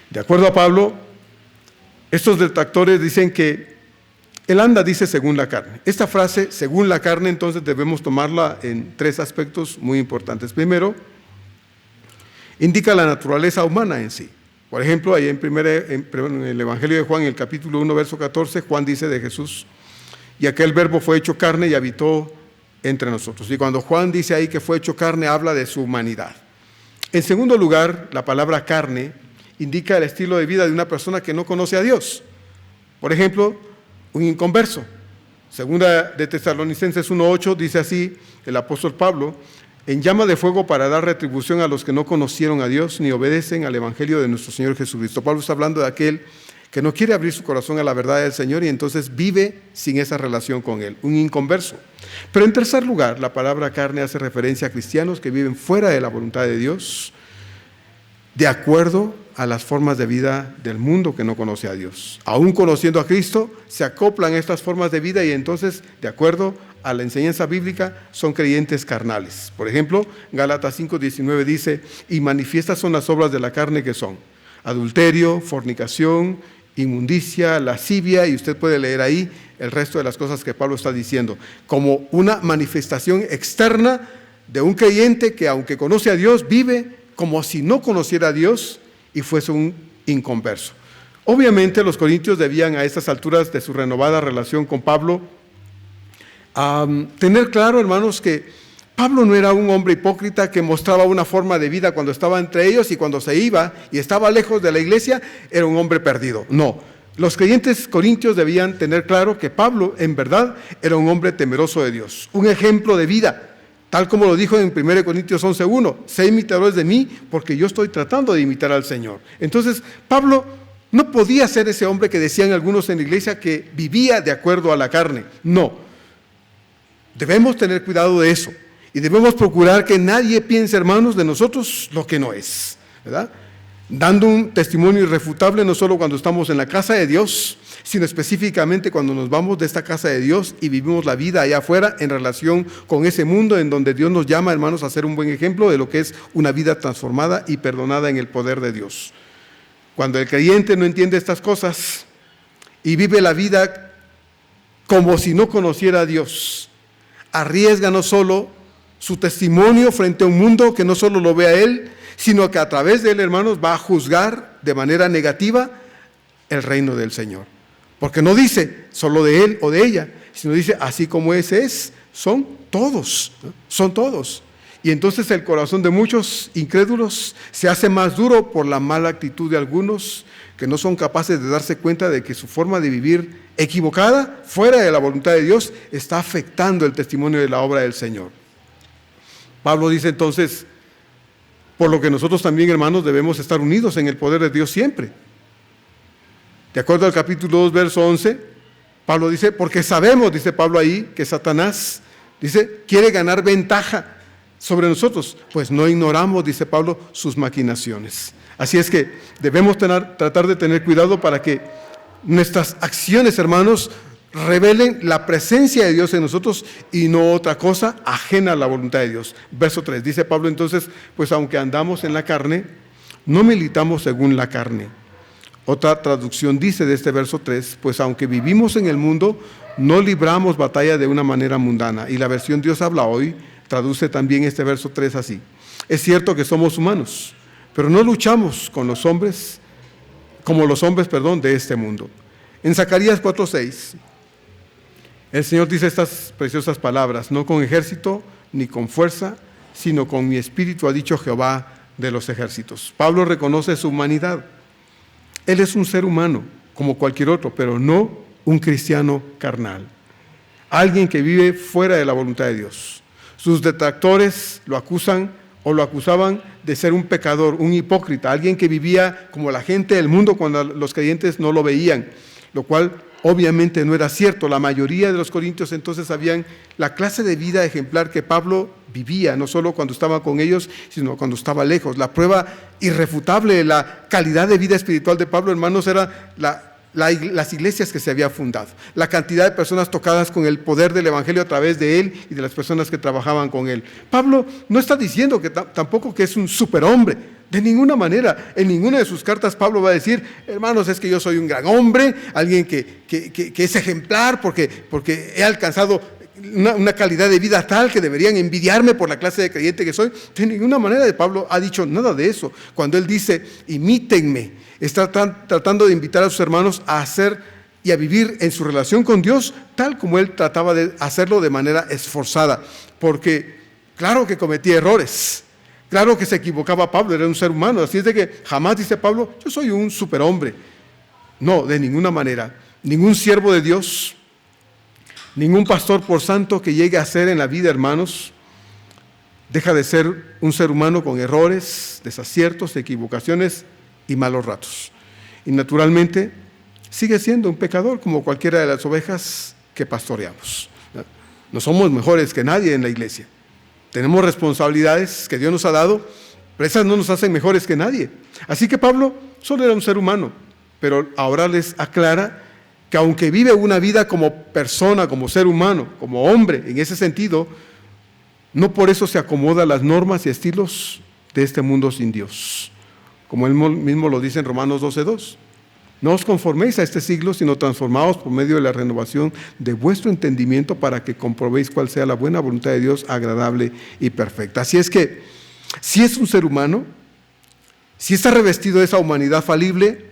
De acuerdo a Pablo, estos detractores dicen que Él anda, dice, según la carne. Esta frase, según la carne, entonces debemos tomarla en tres aspectos muy importantes. Primero, indica la naturaleza humana en sí. Por ejemplo, ahí en el Evangelio de Juan, en el capítulo 1, verso 14, Juan dice de Jesús: y aquel verbo fue hecho carne y habitó entre nosotros. Y cuando Juan dice ahí que fue hecho carne, habla de su humanidad. En segundo lugar, la palabra carne indica el estilo de vida de una persona que no conoce a Dios. Por ejemplo, un inconverso. Segunda de Tesalonicenses 1:8 dice así el apóstol Pablo: en llama de fuego para dar retribución a los que no conocieron a Dios ni obedecen al evangelio de nuestro Señor Jesucristo. Pablo está hablando de aquel que no quiere abrir su corazón a la verdad del Señor y entonces vive sin esa relación con Él, un inconverso. Pero en tercer lugar, la palabra carne hace referencia a cristianos que viven fuera de la voluntad de Dios, de acuerdo a las formas de vida del mundo que no conoce a Dios. Aún conociendo a Cristo, se acoplan a estas formas de vida y entonces, de acuerdo a la enseñanza bíblica, son creyentes carnales. Por ejemplo, Gálatas 5:19 dice: y manifiestas son las obras de la carne, que son adulterio, fornicación, inmundicia, lascivia, y usted puede leer ahí el resto de las cosas que Pablo está diciendo, como una manifestación externa de un creyente que, aunque conoce a Dios, vive como si no conociera a Dios y fuese un inconverso. Obviamente los corintios debían, a estas alturas de su renovada relación con Pablo, tener claro, hermanos, que Pablo no era un hombre hipócrita que mostraba una forma de vida cuando estaba entre ellos y cuando se iba y estaba lejos de la iglesia era un hombre perdido. No, los creyentes corintios debían tener claro que Pablo en verdad era un hombre temeroso de Dios, un ejemplo de vida, tal como lo dijo en 1 Corintios 11:1: sé imitadores de mí porque yo estoy tratando de imitar al Señor. Entonces Pablo no podía ser ese hombre que decían algunos en la iglesia que vivía de acuerdo a la carne. No, debemos tener cuidado de eso. Y debemos procurar que nadie piense, hermanos, de nosotros lo que no es, ¿verdad? Dando un testimonio irrefutable no solo cuando estamos en la casa de Dios, sino específicamente cuando nos vamos de esta casa de Dios y vivimos la vida allá afuera en relación con ese mundo en donde Dios nos llama, hermanos, a ser un buen ejemplo de lo que es una vida transformada y perdonada en el poder de Dios. Cuando el creyente no entiende estas cosas y vive la vida como si no conociera a Dios, arriesga no solo su testimonio frente a un mundo que no solo lo ve a él, sino que a través de él, hermanos, va a juzgar de manera negativa el reino del Señor. Porque no dice solo de él o de ella, sino dice así como ese es, son todos, ¿no? Son todos. Y entonces el corazón de muchos incrédulos se hace más duro por la mala actitud de algunos que no son capaces de darse cuenta de que su forma de vivir equivocada, fuera de la voluntad de Dios, está afectando el testimonio de la obra del Señor. Pablo dice entonces, por lo que nosotros también, hermanos, debemos estar unidos en el poder de Dios siempre. De acuerdo al capítulo 2, verso 11, Pablo dice, porque sabemos, dice Pablo ahí, que Satanás, dice, quiere ganar ventaja sobre nosotros, pues no ignoramos, dice Pablo, sus maquinaciones. Así es que debemos tratar de tener cuidado para que nuestras acciones, hermanos, revelen la presencia de Dios en nosotros y no otra cosa ajena a la voluntad de Dios. Verso 3, dice Pablo entonces, pues aunque andamos en la carne, no militamos según la carne. Otra traducción dice de este verso 3, pues aunque vivimos en el mundo, no libramos batalla de una manera mundana. Y la versión Dios habla hoy traduce también este verso 3 así: es cierto que somos humanos, pero no luchamos con los hombres, como los hombres, de este mundo. En Zacarías 4:6, el Señor dice estas preciosas palabras: no con ejército ni con fuerza, sino con mi espíritu, ha dicho Jehová de los ejércitos. Pablo reconoce su humanidad. Él es un ser humano, como cualquier otro, pero no un cristiano carnal. Alguien que vive fuera de la voluntad de Dios. Sus detractores lo acusan o lo acusaban de ser un pecador, un hipócrita, alguien que vivía como la gente del mundo cuando los creyentes no lo veían, lo cual obviamente no era cierto. La mayoría de los corintios entonces sabían la clase de vida ejemplar que Pablo vivía, no solo cuando estaba con ellos, sino cuando estaba lejos. La prueba irrefutable de la calidad de vida espiritual de Pablo, hermanos, era las iglesias que se había fundado, la cantidad de personas tocadas con el poder del evangelio a través de él y de las personas que trabajaban con él. Pablo no está diciendo que tampoco que es un superhombre, De ninguna manera. En ninguna de sus cartas Pablo va a decir, hermanos, es que yo soy un gran hombre, alguien que es ejemplar porque he alcanzado una calidad de vida tal que deberían envidiarme por la clase de creyente que soy. De ninguna manera Pablo ha dicho nada de eso. Cuando él dice, imítenme, está tratando de invitar a sus hermanos a hacer y a vivir en su relación con Dios tal como él trataba de hacerlo de manera esforzada. Porque claro que cometía errores. Claro que se equivocaba Pablo, era un ser humano. Así es de que jamás dice Pablo, yo soy un superhombre. No, de ninguna manera. Ningún siervo de Dios, ningún pastor por santo que llegue a ser en la vida, hermanos, deja de ser un ser humano con errores, desaciertos, equivocaciones y malos ratos. Y naturalmente sigue siendo un pecador como cualquiera de las ovejas que pastoreamos. No somos mejores que nadie en la iglesia. Tenemos responsabilidades que Dios nos ha dado, pero esas no nos hacen mejores que nadie. Así que Pablo solo era un ser humano, pero ahora les aclara que aunque vive una vida como persona, como ser humano, como hombre, en ese sentido, no por eso se acomoda a las normas y estilos de este mundo sin Dios. Como él mismo lo dice en Romanos 12:2. No os conforméis a este siglo, sino transformaos por medio de la renovación de vuestro entendimiento para que comprobéis cuál sea la buena voluntad de Dios, agradable y perfecta. Así es que, si es un ser humano, si está revestido de esa humanidad falible,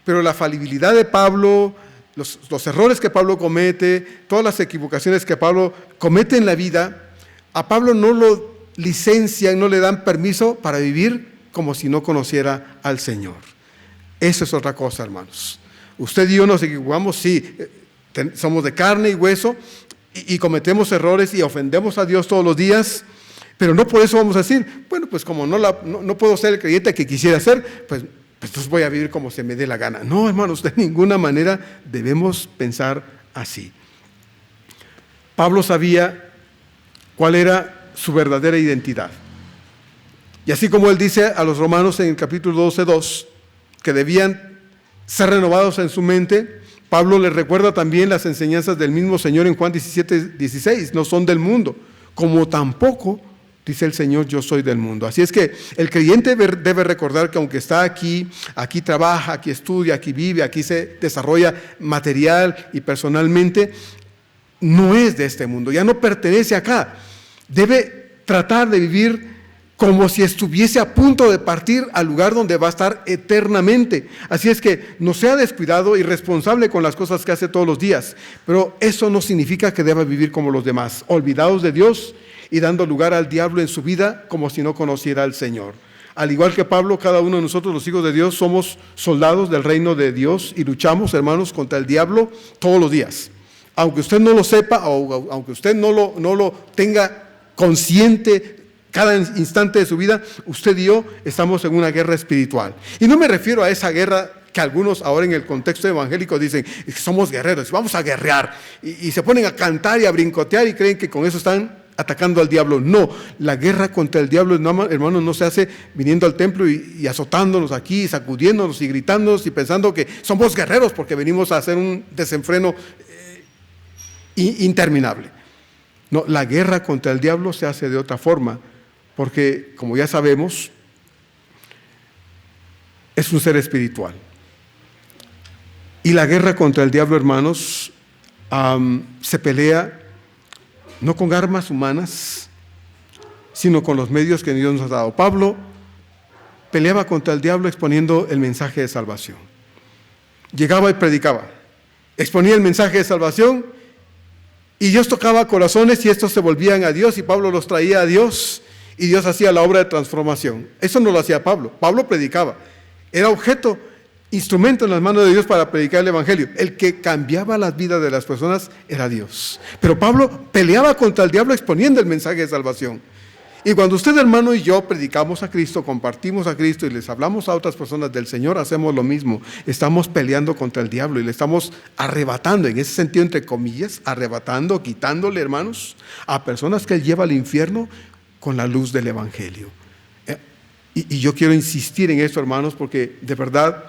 pero la falibilidad de Pablo, los errores que Pablo comete, todas las equivocaciones que Pablo comete en la vida, a Pablo no lo licencian, no le dan permiso para vivir como si no conociera al Señor. Eso es otra cosa, hermanos. Usted y yo nos equivocamos, sí, somos de carne y hueso y cometemos errores y ofendemos a Dios todos los días, pero no por eso vamos a decir, bueno, pues como no puedo ser el creyente que quisiera ser, pues entonces voy a vivir como se me dé la gana. No, hermanos, de ninguna manera debemos pensar así. Pablo sabía cuál era su verdadera identidad. Y así como él dice a los romanos en el capítulo 12:2, que debían ser renovados en su mente, Pablo les recuerda también las enseñanzas del mismo Señor en Juan 17:16, no son del mundo, como tampoco, dice el Señor, yo soy del mundo. Así es que el creyente debe recordar que aunque está aquí trabaja, aquí estudia, aquí vive, aquí se desarrolla material y personalmente, no es de este mundo, ya no pertenece acá. Debe tratar de vivir como si estuviese a punto de partir al lugar donde va a estar eternamente. Así es que no sea descuidado y responsable con las cosas que hace todos los días, pero eso no significa que deba vivir como los demás, olvidados de Dios y dando lugar al diablo en su vida como si no conociera al Señor. Al igual que Pablo, cada uno de nosotros, los hijos de Dios, somos soldados del reino de Dios y luchamos, hermanos, contra el diablo todos los días. Aunque usted no lo sepa o aunque usted no lo tenga consciente cada instante de su vida, usted y yo estamos en una guerra espiritual. Y no me refiero a esa guerra que algunos ahora en el contexto evangélico dicen, que somos guerreros, vamos a guerrear. Y se ponen a cantar y a brincotear y creen que con eso están atacando al diablo. No, la guerra contra el diablo, hermanos, no se hace viniendo al templo y azotándonos aquí, sacudiéndonos y gritándonos y pensando que somos guerreros porque venimos a hacer un desenfreno interminable. No, la guerra contra el diablo se hace de otra forma, porque, como ya sabemos, es un ser espiritual. Y la guerra contra el diablo, hermanos, se pelea no con armas humanas, sino con los medios que Dios nos ha dado. Pablo peleaba contra el diablo exponiendo el mensaje de salvación. Llegaba y predicaba, exponía el mensaje de salvación y Dios tocaba corazones y estos se volvían a Dios y Pablo los traía a Dios. Y Dios hacía la obra de transformación. Eso no lo hacía Pablo. Pablo predicaba. Era objeto, instrumento en las manos de Dios para predicar el evangelio. El que cambiaba las vidas de las personas era Dios. Pero Pablo peleaba contra el diablo exponiendo el mensaje de salvación. Y cuando usted, hermano, y yo predicamos a Cristo, compartimos a Cristo y les hablamos a otras personas del Señor, hacemos lo mismo. Estamos peleando contra el diablo y le estamos arrebatando, en ese sentido, entre comillas, arrebatando, quitándole, hermanos, a personas que él lleva al infierno con la luz del evangelio. Y yo quiero insistir en esto, hermanos, porque de verdad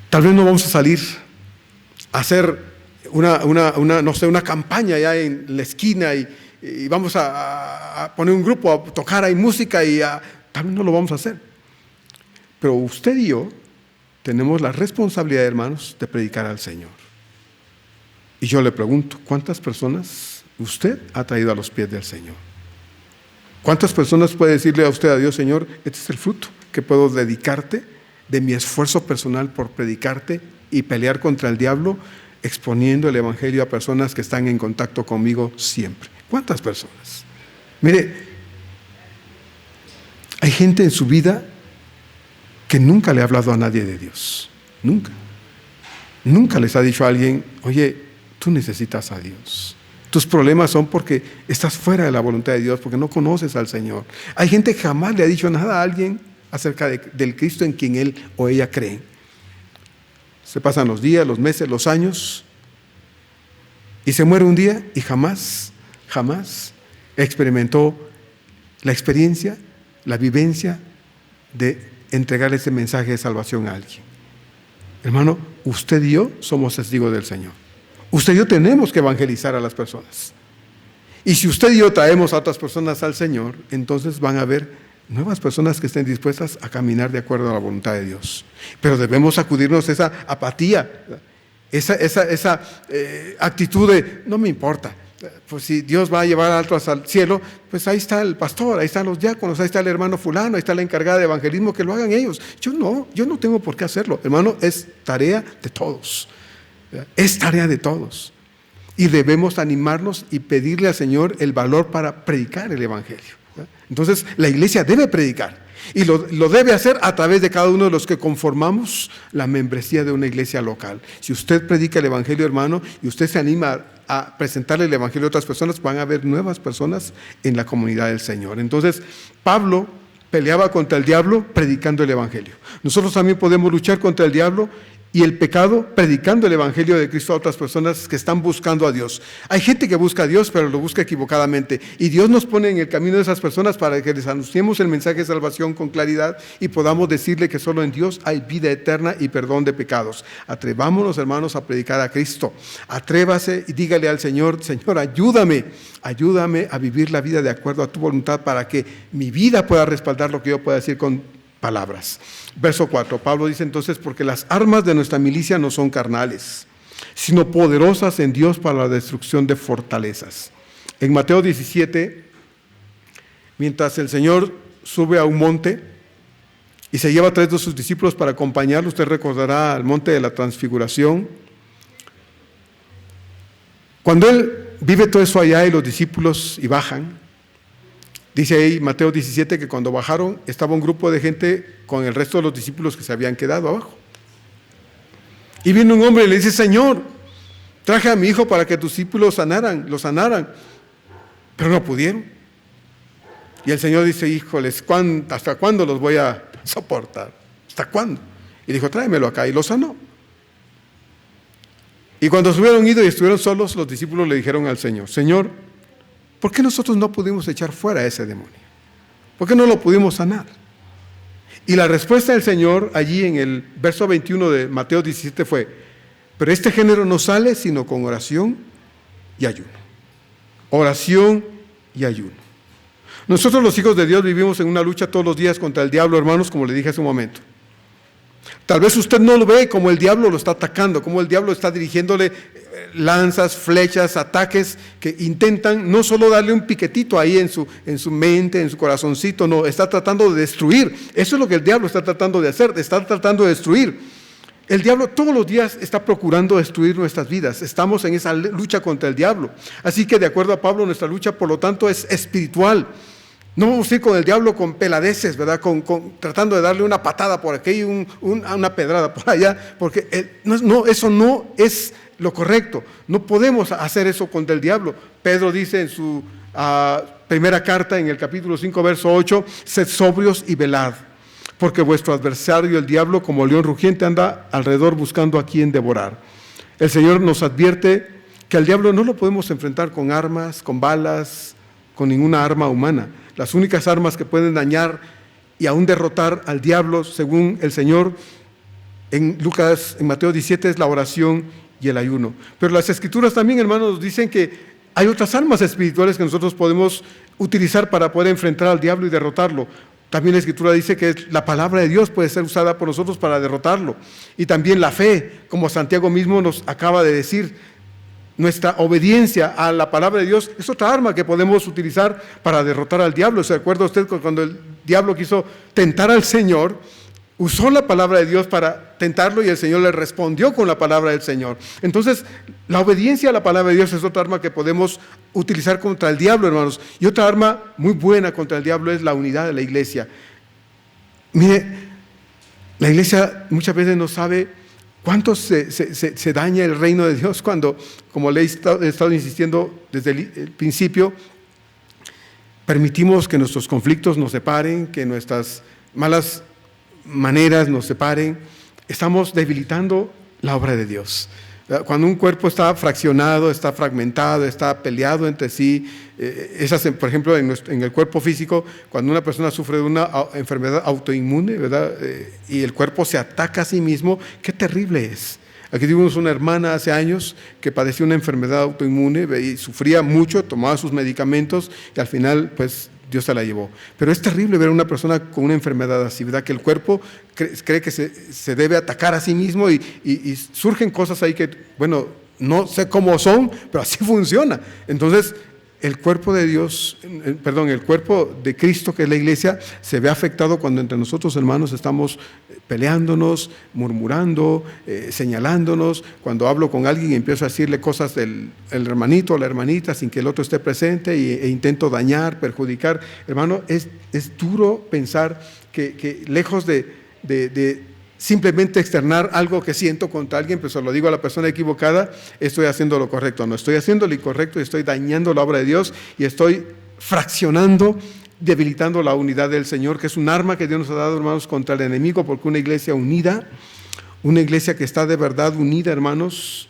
tal vez no vamos a salir a hacer una campaña ya en la esquina y y vamos a poner un grupo a tocar ahí música y tal vez no lo vamos a hacer. Pero usted y yo tenemos la responsabilidad, hermanos, de predicar al Señor. Y yo le pregunto, ¿cuántas personas usted ha traído a los pies del Señor? ¿Cuántas personas puede decirle a usted, a Dios, Señor, este es el fruto que puedo dedicarte de mi esfuerzo personal por predicarte y pelear contra el diablo, exponiendo el evangelio a personas que están en contacto conmigo siempre? ¿Cuántas personas? Mire, hay gente en su vida que nunca le ha hablado a nadie de Dios. Nunca. Nunca les ha dicho a alguien, oye, tú necesitas a Dios. Tus problemas son porque estás fuera de la voluntad de Dios, porque no conoces al Señor. Hay gente que jamás le ha dicho nada a alguien acerca del Cristo en quien él o ella creen. Se pasan los días, los meses, los años, y se muere un día y jamás experimentó la experiencia, la vivencia de entregar ese mensaje de salvación a alguien. Hermano, usted y yo somos testigos del Señor. Usted y yo tenemos que evangelizar a las personas. Y si usted y yo traemos a otras personas al Señor, entonces van a haber nuevas personas que estén dispuestas a caminar de acuerdo a la voluntad de Dios. Pero debemos sacudirnos esa apatía, esa actitud de no me importa. Pues si Dios va a llevar a otros al cielo, pues ahí está el pastor, ahí están los diáconos, ahí está el hermano fulano, ahí está la encargada de evangelismo, que lo hagan ellos. Yo no tengo por qué hacerlo. Hermano, es tarea de todos. Es tarea de todos. Y debemos animarnos y pedirle al Señor el valor para predicar el evangelio. Entonces, la iglesia debe predicar. Y lo debe hacer a través de cada uno de los que conformamos la membresía de una iglesia local. Si usted predica el evangelio, hermano, y usted se anima a presentarle el evangelio a otras personas, van a haber nuevas personas en la comunidad del Señor. Entonces, Pablo peleaba contra el diablo predicando el evangelio. Nosotros también podemos luchar contra el diablo y el pecado predicando el evangelio de Cristo a otras personas que están buscando a Dios. Hay gente que busca a Dios, pero lo busca equivocadamente. Y Dios nos pone en el camino de esas personas para que les anunciemos el mensaje de salvación con claridad y podamos decirle que solo en Dios hay vida eterna y perdón de pecados. Atrevámonos, hermanos, a predicar a Cristo. Atrévase y dígale al Señor, Señor, ayúdame a vivir la vida de acuerdo a tu voluntad para que mi vida pueda respaldar lo que yo pueda decir con palabras. Verso 4, Pablo dice entonces, porque las armas de nuestra milicia no son carnales, sino poderosas en Dios para la destrucción de fortalezas. En Mateo 17, mientras el Señor sube a un monte y se lleva a 3 de sus discípulos para acompañarlo, usted recordará al monte de la transfiguración. Cuando Él vive todo eso allá y los discípulos y bajan, dice ahí Mateo 17 que cuando bajaron estaba un grupo de gente con el resto de los discípulos que se habían quedado abajo. Y viene un hombre y le dice, Señor, traje a mi hijo para que tus discípulos lo sanaran, pero no pudieron. Y el Señor dice, híjoles, ¿hasta cuándo los voy a soportar? ¿Hasta cuándo? Y dijo, tráemelo acá, y lo sanó. Y cuando se hubieron ido y estuvieron solos, los discípulos le dijeron al Señor, Señor, ¿por qué nosotros no pudimos echar fuera a ese demonio? ¿Por qué no lo pudimos sanar? Y la respuesta del Señor allí en el verso 21 de Mateo 17 fue, pero este género no sale sino con oración y ayuno. Oración y ayuno. Nosotros los hijos de Dios vivimos en una lucha todos los días contra el diablo, hermanos, como le dije hace un momento. Tal vez usted no lo ve como el diablo lo está atacando, como el diablo está dirigiéndole lanzas, flechas, ataques que intentan no solo darle un piquetito ahí en su mente, en su corazoncito, no, está tratando de destruir. Eso es lo que el diablo está tratando de hacer, está tratando de destruir. El diablo todos los días está procurando destruir nuestras vidas. Estamos en esa lucha contra el diablo. Así que de acuerdo a Pablo, nuestra lucha por lo tanto es espiritual. No vamos a ir con el diablo con peladeces, ¿verdad? Tratando de darle una patada por aquí y una pedrada por allá, porque eso no es lo correcto. No podemos hacer eso contra el diablo. Pedro dice en su primera carta, en el capítulo 5, verso 8, sed sobrios y velad, porque vuestro adversario, el diablo, como león rugiente, anda alrededor buscando a quien devorar. El Señor nos advierte que al diablo no lo podemos enfrentar con armas, con balas, con ninguna arma humana. Las únicas armas que pueden dañar y aún derrotar al diablo, según el Señor, en Mateo 17, es la oración y el ayuno. Pero las Escrituras también, hermanos, dicen que hay otras armas espirituales que nosotros podemos utilizar para poder enfrentar al diablo y derrotarlo. También la Escritura dice que la palabra de Dios puede ser usada por nosotros para derrotarlo. Y también la fe, como Santiago mismo nos acaba de decir, nuestra obediencia a la palabra de Dios es otra arma que podemos utilizar para derrotar al diablo. ¿Se acuerda usted cuando el diablo quiso tentar al Señor? Usó la palabra de Dios para tentarlo y el Señor le respondió con la palabra del Señor. Entonces, la obediencia a la palabra de Dios es otra arma que podemos utilizar contra el diablo, hermanos. Y otra arma muy buena contra el diablo es la unidad de la iglesia. Mire, la iglesia muchas veces no sabe cuánto se daña el reino de Dios cuando, como le he estado insistiendo desde el principio, permitimos que nuestros conflictos nos separen, que nuestras malas maneras nos separen. Estamos debilitando la obra de Dios. Cuando un cuerpo está fraccionado, está fragmentado, está peleado entre sí, por ejemplo, en el cuerpo físico, cuando una persona sufre de una enfermedad autoinmune, ¿verdad? Y el cuerpo se ataca a sí mismo, qué terrible es. Aquí tuvimos una hermana hace años que padecía una enfermedad autoinmune y sufría mucho, tomaba sus medicamentos y al final, pues, Dios se la llevó. Pero es terrible ver a una persona con una enfermedad así, ¿verdad? Que el cuerpo cree que se debe atacar a sí mismo y surgen cosas ahí que, bueno, no sé cómo son, pero así funciona. Entonces, el cuerpo de Dios, el cuerpo de Cristo, que es la iglesia, se ve afectado cuando entre nosotros, hermanos, estamos peleándonos, murmurando, señalándonos. Cuando hablo con alguien y empiezo a decirle cosas del hermanito o la hermanita sin que el otro esté presente e intento dañar, perjudicar. Hermano, es duro pensar que lejos de simplemente externar algo que siento contra alguien, pues se lo digo a la persona equivocada, estoy haciendo lo correcto. No, estoy haciendo lo incorrecto y estoy dañando la obra de Dios y estoy fraccionando, debilitando la unidad del Señor, que es un arma que Dios nos ha dado, hermanos, contra el enemigo, porque una iglesia unida, una iglesia que está de verdad unida, hermanos,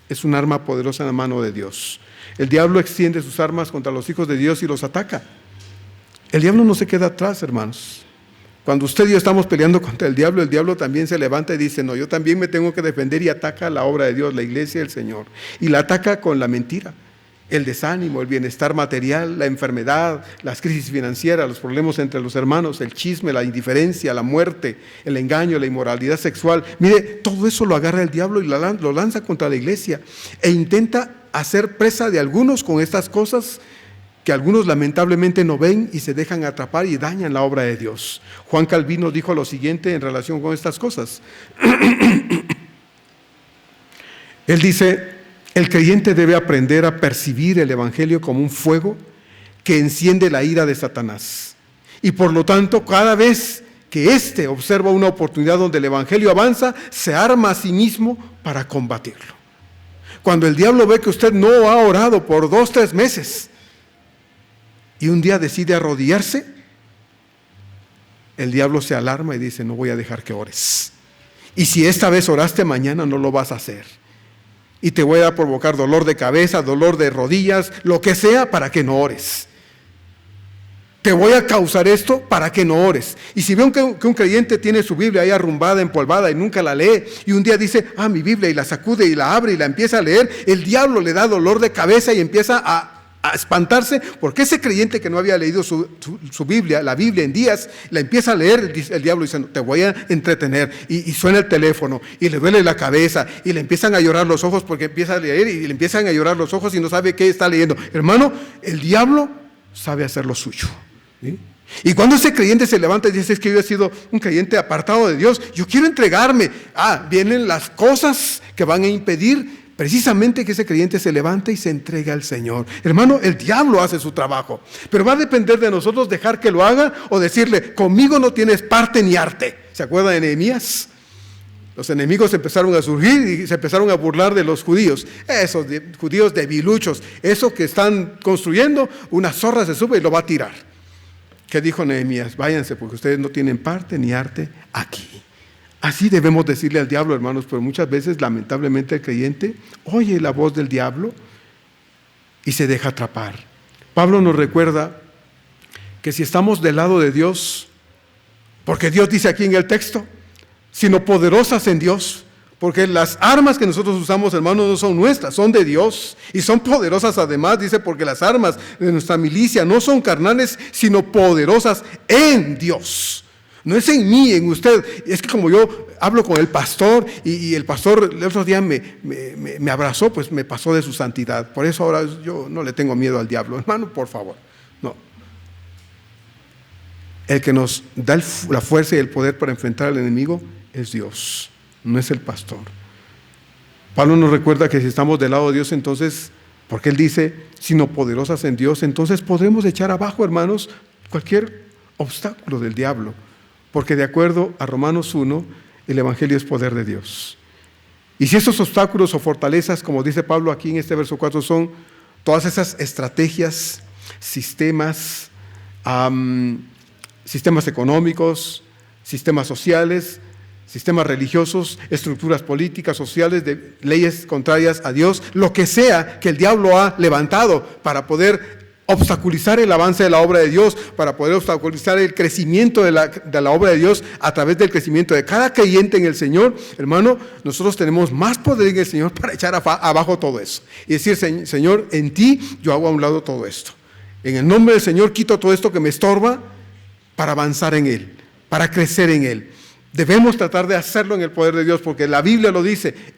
es un arma poderosa en la mano de Dios. El diablo extiende sus armas contra los hijos de Dios y los ataca. El diablo no se queda atrás, hermanos. Cuando usted y yo estamos peleando contra el diablo también se levanta y dice, no, yo también me tengo que defender, y ataca la obra de Dios, la iglesia del Señor. Y la ataca con la mentira, el desánimo, el bienestar material, la enfermedad, las crisis financieras, los problemas entre los hermanos, el chisme, la indiferencia, la muerte, el engaño, la inmoralidad sexual. Mire, todo eso lo agarra el diablo y lo lanza contra la iglesia e intenta hacer presa de algunos con estas cosas que algunos lamentablemente no ven y se dejan atrapar y dañan la obra de Dios. Juan Calvino dijo lo siguiente en relación con estas cosas. Él dice, el creyente debe aprender a percibir el evangelio como un fuego que enciende la ira de Satanás. Y por lo tanto, cada vez que éste observa una oportunidad donde el evangelio avanza, se arma a sí mismo para combatirlo. Cuando el diablo ve que usted no ha orado por 2-3 meses, y un día decide arrodillarse, el diablo se alarma y dice, no voy a dejar que ores. Y si esta vez oraste, mañana no lo vas a hacer. Y te voy a provocar dolor de cabeza, dolor de rodillas, lo que sea, para que no ores. Te voy a causar esto para que no ores. Y si veo que un creyente tiene su Biblia ahí arrumbada, empolvada y nunca la lee, y un día dice, mi Biblia, y la sacude y la abre y la empieza a leer, el diablo le da dolor de cabeza y empieza a espantarse, porque ese creyente que no había leído su Biblia, la Biblia en días, la empieza a leer, el diablo dice, te voy a entretener, y suena el teléfono, y le duele la cabeza, y le empiezan a llorar los ojos porque empieza a leer, y le empiezan a llorar los ojos y no sabe qué está leyendo. Hermano, el diablo sabe hacer lo suyo, ¿sí? Y cuando ese creyente se levanta y dice, es que yo he sido un creyente apartado de Dios, yo quiero entregarme, vienen las cosas que van a impedir precisamente que ese creyente se levante y se entregue al Señor. Hermano, el diablo hace su trabajo, pero va a depender de nosotros dejar que lo haga o decirle, conmigo no tienes parte ni arte. ¿Se acuerda de Nehemías? Los enemigos empezaron a surgir y se empezaron a burlar de los judíos. Esos judíos debiluchos, eso que están construyendo, una zorra se sube y lo va a tirar. ¿Qué dijo Nehemías? Váyanse porque ustedes no tienen parte ni arte aquí. Así debemos decirle al diablo, hermanos, pero muchas veces, lamentablemente, el creyente oye la voz del diablo y se deja atrapar. Pablo nos recuerda que si estamos del lado de Dios, porque Dios dice aquí en el texto, sino poderosas en Dios porque las armas que nosotros usamos, hermanos, no son nuestras, son de Dios y son poderosas además, dice, porque las armas de nuestra milicia no son carnales, sino poderosas en Dios. No es en mí, en usted. Es que como yo hablo con el pastor y el pastor el otro día me abrazó, pues me pasó de su santidad. Por eso ahora yo no le tengo miedo al diablo. Hermano, por favor, no. El que nos da la fuerza y el poder para enfrentar al enemigo es Dios, no es el pastor. Pablo nos recuerda que si estamos del lado de Dios, entonces, porque él dice, sino poderosas en Dios, entonces podremos echar abajo, hermanos, cualquier obstáculo del diablo. Porque de acuerdo a Romanos 1, el Evangelio es poder de Dios. Y si esos obstáculos o fortalezas, como dice Pablo aquí en este verso 4, son todas esas estrategias, sistemas, sistemas económicos, sistemas sociales, sistemas religiosos, estructuras políticas, sociales, de leyes contrarias a Dios, lo que sea que el diablo ha levantado para poder obstaculizar el avance de la obra de Dios, para poder obstaculizar el crecimiento de la obra de Dios a través del crecimiento de cada creyente en el Señor, hermano, nosotros tenemos más poder en el Señor para echar abajo todo eso. Y decir, Señor, en ti yo hago a un lado todo esto. En el nombre del Señor quito todo esto que me estorba para avanzar en Él, para crecer en Él. Debemos tratar de hacerlo en el poder de Dios, porque la Biblia lo dice.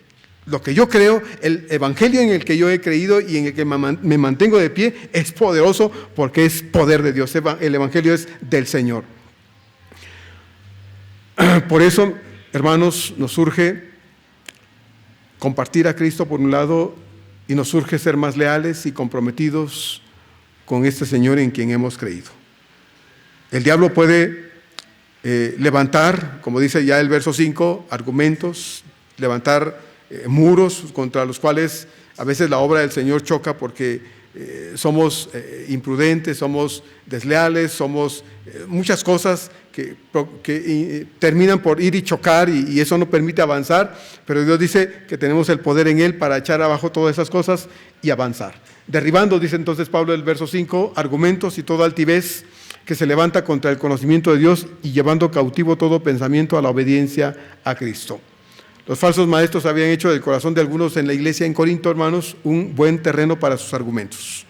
Lo que yo creo, el evangelio en el que yo he creído y en el que me mantengo de pie es poderoso porque es poder de Dios. El evangelio es del Señor. Por eso, hermanos, nos urge compartir a Cristo por un lado y nos urge ser más leales y comprometidos con este Señor en quien hemos creído. El diablo puede levantar, como dice ya el verso 5, argumentos, levantar muros contra los cuales a veces la obra del Señor choca porque somos imprudentes, somos desleales, somos muchas cosas que terminan por ir y chocar y eso no permite avanzar, pero Dios dice que tenemos el poder en Él para echar abajo todas esas cosas y avanzar. Derribando, dice entonces Pablo en el verso 5, argumentos y toda altivez que se levanta contra el conocimiento de Dios y llevando cautivo todo pensamiento a la obediencia a Cristo. Los falsos maestros habían hecho del corazón de algunos en la iglesia en Corinto, hermanos, un buen terreno para sus argumentos.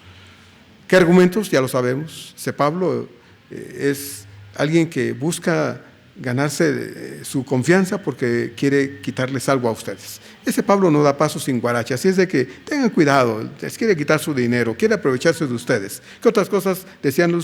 ¿Qué argumentos? Ya lo sabemos. Pablo es alguien que busca ganarse su confianza porque quiere quitarles algo a ustedes. Ese Pablo no da paso sin guarache, así es de que tengan cuidado, les quiere quitar su dinero, quiere aprovecharse de ustedes. ¿Qué otras cosas decían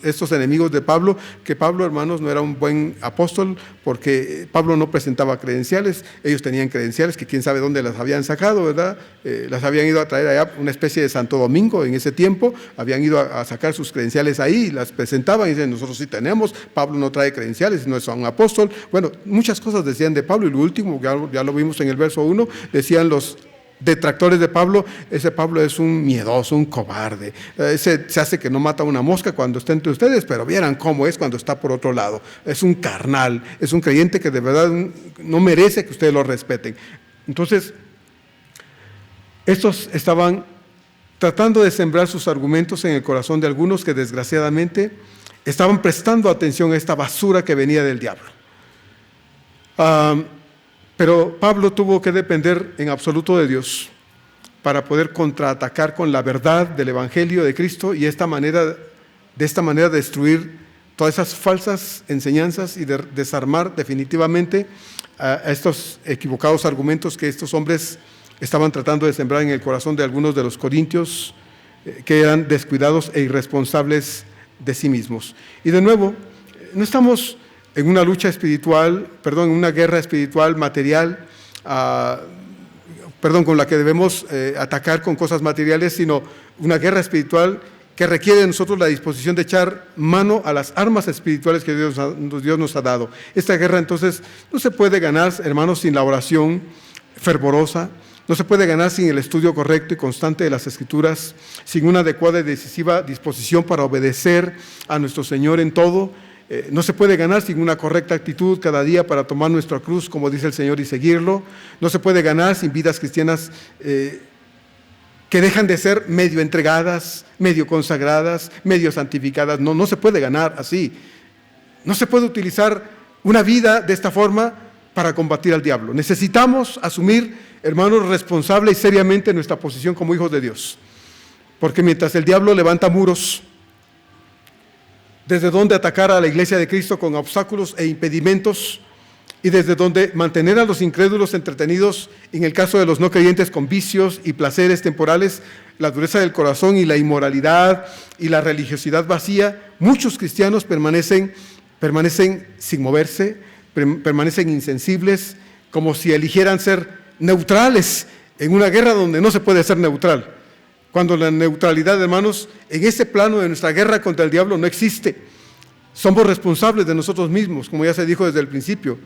estos enemigos de Pablo? Que Pablo, hermanos, no era un buen apóstol porque Pablo no presentaba credenciales, ellos tenían credenciales que quién sabe dónde las habían sacado, ¿verdad? Las habían ido a traer allá, una especie de Santo Domingo en ese tiempo, habían ido a sacar sus credenciales ahí, las presentaban y dicen, nosotros sí tenemos, Pablo no trae credenciales, no es un apóstol. Bueno, muchas cosas decían de Pablo y lo último, ya lo vimos en el verso 1, decían los detractores de Pablo, ese Pablo es un miedoso, un cobarde, ese se hace que no mata una mosca cuando está entre ustedes, pero vieran cómo es cuando está por otro lado, es un carnal, es un creyente que de verdad no merece que ustedes lo respeten. Entonces, estos estaban tratando de sembrar sus argumentos en el corazón de algunos que desgraciadamente estaban prestando atención a esta basura que venía del diablo. Pero Pablo tuvo que depender en absoluto de Dios para poder contraatacar con la verdad del Evangelio de Cristo y de esta manera destruir todas esas falsas enseñanzas y desarmar definitivamente a estos equivocados argumentos que estos hombres estaban tratando de sembrar en el corazón de algunos de los corintios que eran descuidados e irresponsables de sí mismos. Y de nuevo, no estamos en una lucha espiritual, en una guerra espiritual material, con la que debemos atacar con cosas materiales, sino una guerra espiritual que requiere de nosotros la disposición de echar mano a las armas espirituales que Dios nos ha dado. Esta guerra entonces no se puede ganar, hermanos, sin la oración fervorosa, no se puede ganar sin el estudio correcto y constante de las Escrituras, sin una adecuada y decisiva disposición para obedecer a nuestro Señor en todo. No se puede ganar sin una correcta actitud cada día para tomar nuestra cruz, como dice el Señor, y seguirlo. No se puede ganar sin vidas cristianas que dejan de ser medio entregadas, medio consagradas, medio santificadas. No se puede ganar así. No se puede utilizar una vida de esta forma para combatir al diablo. Necesitamos asumir, hermanos, responsable y seriamente nuestra posición como hijos de Dios. Porque mientras el diablo levanta muros, desde donde atacar a la iglesia de Cristo con obstáculos e impedimentos, y desde donde mantener a los incrédulos entretenidos, en el caso de los no creyentes, con vicios y placeres temporales, la dureza del corazón y la inmoralidad y la religiosidad vacía, muchos cristianos permanecen sin moverse, permanecen insensibles, como si eligieran ser neutrales en una guerra donde no se puede ser neutral. Cuando la neutralidad, hermanos, en ese plano de nuestra guerra contra el diablo no existe. Somos responsables de nosotros mismos, como ya se dijo desde el principio.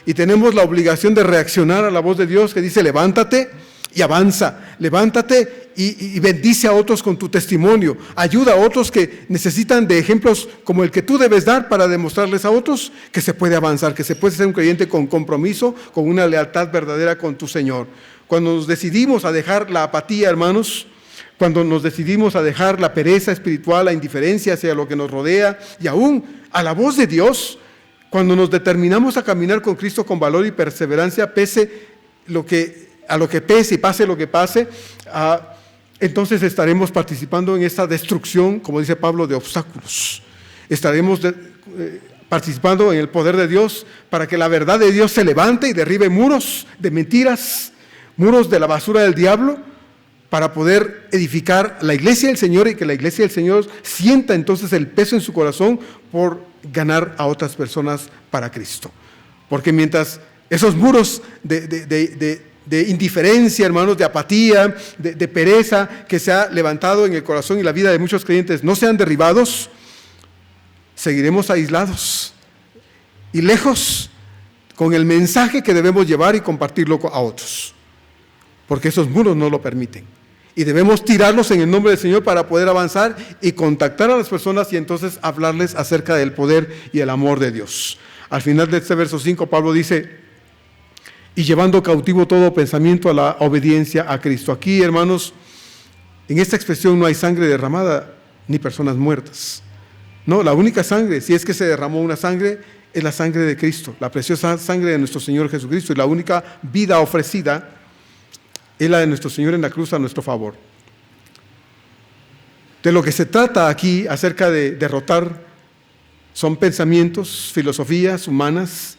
Y tenemos la obligación de reaccionar a la voz de Dios que dice: levántate y avanza, levántate y bendice a otros con tu testimonio, ayuda a otros que necesitan de ejemplos como el que tú debes dar para demostrarles a otros que se puede avanzar, que se puede ser un creyente con compromiso, con una lealtad verdadera con tu Señor. Cuando nos decidimos a dejar la apatía, hermanos, cuando nos decidimos a dejar la pereza espiritual, la indiferencia hacia lo que nos rodea y aún a la voz de Dios, cuando nos determinamos a caminar con Cristo con valor y perseverancia, pese a lo que pese y pase lo que pase, entonces estaremos participando en esta destrucción, como dice Pablo, de obstáculos. Estaremos participando en el poder de Dios para que la verdad de Dios se levante y derribe muros de mentiras, muros de la basura del diablo, para poder edificar la iglesia del Señor y que la iglesia del Señor sienta entonces el peso en su corazón por ganar a otras personas para Cristo. Porque mientras esos muros de indiferencia, hermanos, de apatía, de pereza que se ha levantado en el corazón y la vida de muchos creyentes no sean derribados, seguiremos aislados y lejos con el mensaje que debemos llevar y compartirlo a otros. Porque esos muros no lo permiten. Y debemos tirarlos en el nombre del Señor para poder avanzar y contactar a las personas y entonces hablarles acerca del poder y el amor de Dios. Al final de este verso 5, Pablo dice: y llevando cautivo todo pensamiento a la obediencia a Cristo. Aquí, hermanos, en esta expresión no hay sangre derramada ni personas muertas. No, la única sangre, si es que se derramó una sangre, es la sangre de Cristo, la preciosa sangre de nuestro Señor Jesucristo, y la única vida ofrecida es la de nuestro Señor en la cruz a nuestro favor. De lo que se trata aquí acerca de derrotar son pensamientos, filosofías humanas,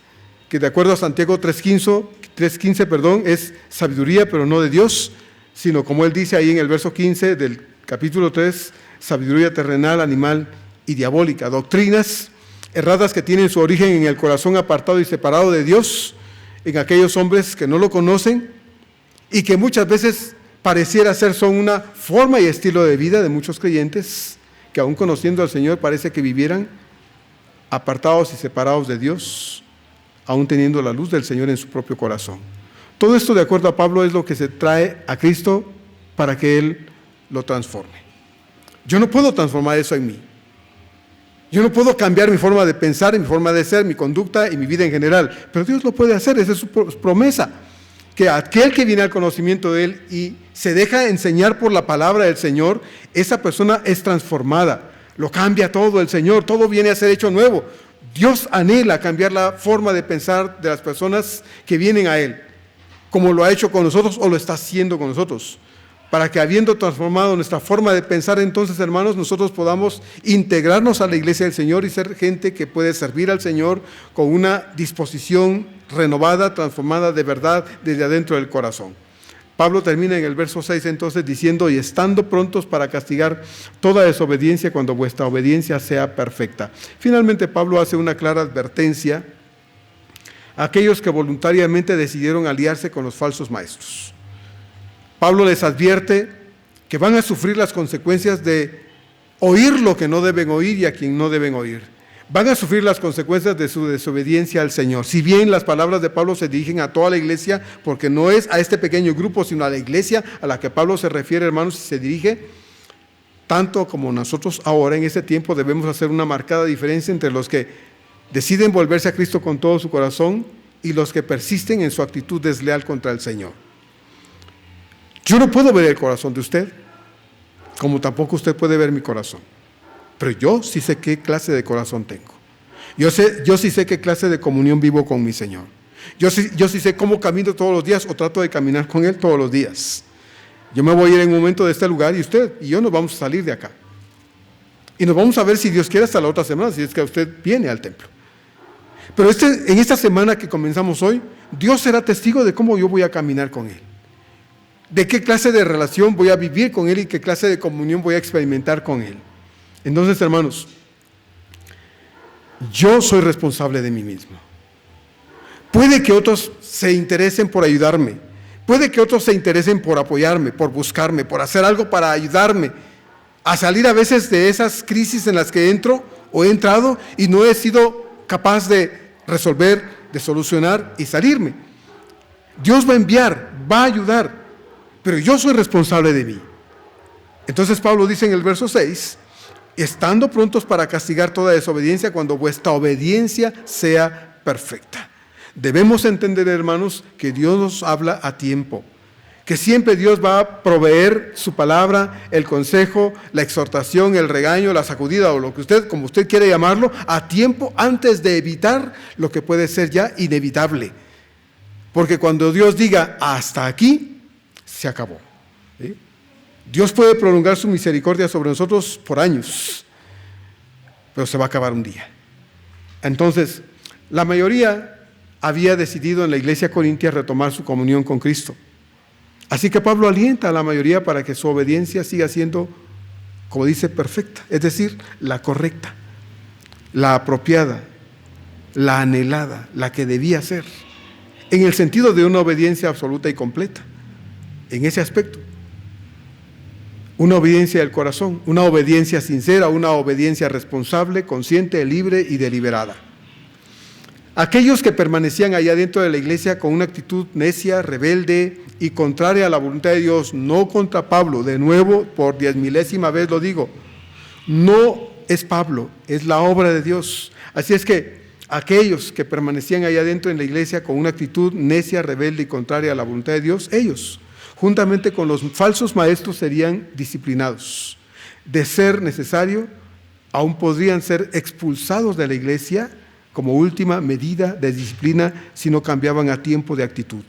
que de acuerdo a Santiago 3:15, es sabiduría, pero no de Dios, sino como él dice ahí en el verso 15 del capítulo 3, sabiduría terrenal, animal y diabólica. Doctrinas erradas que tienen su origen en el corazón apartado y separado de Dios, en aquellos hombres que no lo conocen, y que muchas veces pareciera ser son una forma y estilo de vida de muchos creyentes que aún conociendo al Señor parece que vivieran apartados y separados de Dios, aún teniendo la luz del Señor en su propio corazón. Todo esto, de acuerdo a Pablo, es lo que se trae a Cristo para que Él lo transforme. Yo no puedo transformar eso en mí. Yo no puedo cambiar mi forma de pensar, mi forma de ser, mi conducta y mi vida en general, pero Dios lo puede hacer, esa es su promesa. Que aquel que viene al conocimiento de Él y se deja enseñar por la palabra del Señor, esa persona es transformada, lo cambia todo el Señor, todo viene a ser hecho nuevo. Dios anhela cambiar la forma de pensar de las personas que vienen a Él, como lo ha hecho con nosotros o lo está haciendo con nosotros, para que habiendo transformado nuestra forma de pensar, entonces, hermanos, nosotros podamos integrarnos a la iglesia del Señor y ser gente que puede servir al Señor con una disposición renovada, transformada de verdad desde adentro del corazón. Pablo termina en el verso 6 entonces diciendo: y estando prontos para castigar toda desobediencia cuando vuestra obediencia sea perfecta. Finalmente Pablo hace una clara advertencia a aquellos que voluntariamente decidieron aliarse con los falsos maestros. Pablo les advierte que van a sufrir las consecuencias de oír lo que no deben oír y a quien no deben oír. Van a sufrir las consecuencias de su desobediencia al Señor. Si bien las palabras de Pablo se dirigen a toda la iglesia, porque no es a este pequeño grupo, sino a la iglesia a la que Pablo se refiere, hermanos, y se dirige, tanto como nosotros ahora en este tiempo debemos hacer una marcada diferencia entre los que deciden volverse a Cristo con todo su corazón y los que persisten en su actitud desleal contra el Señor. Yo no puedo ver el corazón de usted, como tampoco usted puede ver mi corazón. Pero yo sí sé qué clase de corazón tengo. Yo sí sé qué clase de comunión vivo con mi Señor. Yo sí sé cómo camino todos los días o trato de caminar con Él todos los días. Yo me voy a ir en un momento de este lugar y usted y yo nos vamos a salir de acá. Y nos vamos a ver, si Dios quiere, hasta la otra semana, si es que usted viene al templo. Pero en esta semana que comenzamos hoy, Dios será testigo de cómo yo voy a caminar con Él. De qué clase de relación voy a vivir con Él y qué clase de comunión voy a experimentar con Él. Entonces, hermanos, yo soy responsable de mí mismo. Puede que otros se interesen por ayudarme. Puede que otros se interesen por apoyarme, por buscarme, por hacer algo para ayudarme a salir a veces de esas crisis en las que entro o he entrado y no he sido capaz de resolver, de solucionar y salirme. Dios va a enviar, va a ayudar, pero yo soy responsable de mí. Entonces Pablo dice en el verso 6, estando prontos para castigar toda desobediencia cuando vuestra obediencia sea perfecta. Debemos entender, hermanos, que Dios nos habla a tiempo, que siempre Dios va a proveer su palabra, el consejo, la exhortación, el regaño, la sacudida o lo que usted, como usted quiere llamarlo, a tiempo antes de evitar lo que puede ser ya inevitable. Porque cuando Dios diga hasta aquí, se acabó. ¿Sí? Dios puede prolongar su misericordia sobre nosotros por años, pero se va a acabar un día. Entonces, la mayoría había decidido en la iglesia corintia retomar su comunión con Cristo. Así que Pablo alienta a la mayoría para que su obediencia siga siendo, como dice, perfecta, es decir, la correcta, la apropiada, la anhelada, la que debía ser, en el sentido de una obediencia absoluta y completa, en ese aspecto. Una obediencia del corazón, una obediencia sincera, una obediencia responsable, consciente, libre y deliberada. Aquellos que permanecían allá dentro de la iglesia con una actitud necia, rebelde y contraria a la voluntad de Dios, no contra Pablo, de nuevo, por 10,000ª vez lo digo, no es Pablo, es la obra de Dios. Así es que aquellos que permanecían allá dentro en la iglesia con una actitud necia, rebelde y contraria a la voluntad de Dios, ellos, juntamente con los falsos maestros, serían disciplinados. De ser necesario, aún podrían ser expulsados de la iglesia como última medida de disciplina si no cambiaban a tiempo de actitud.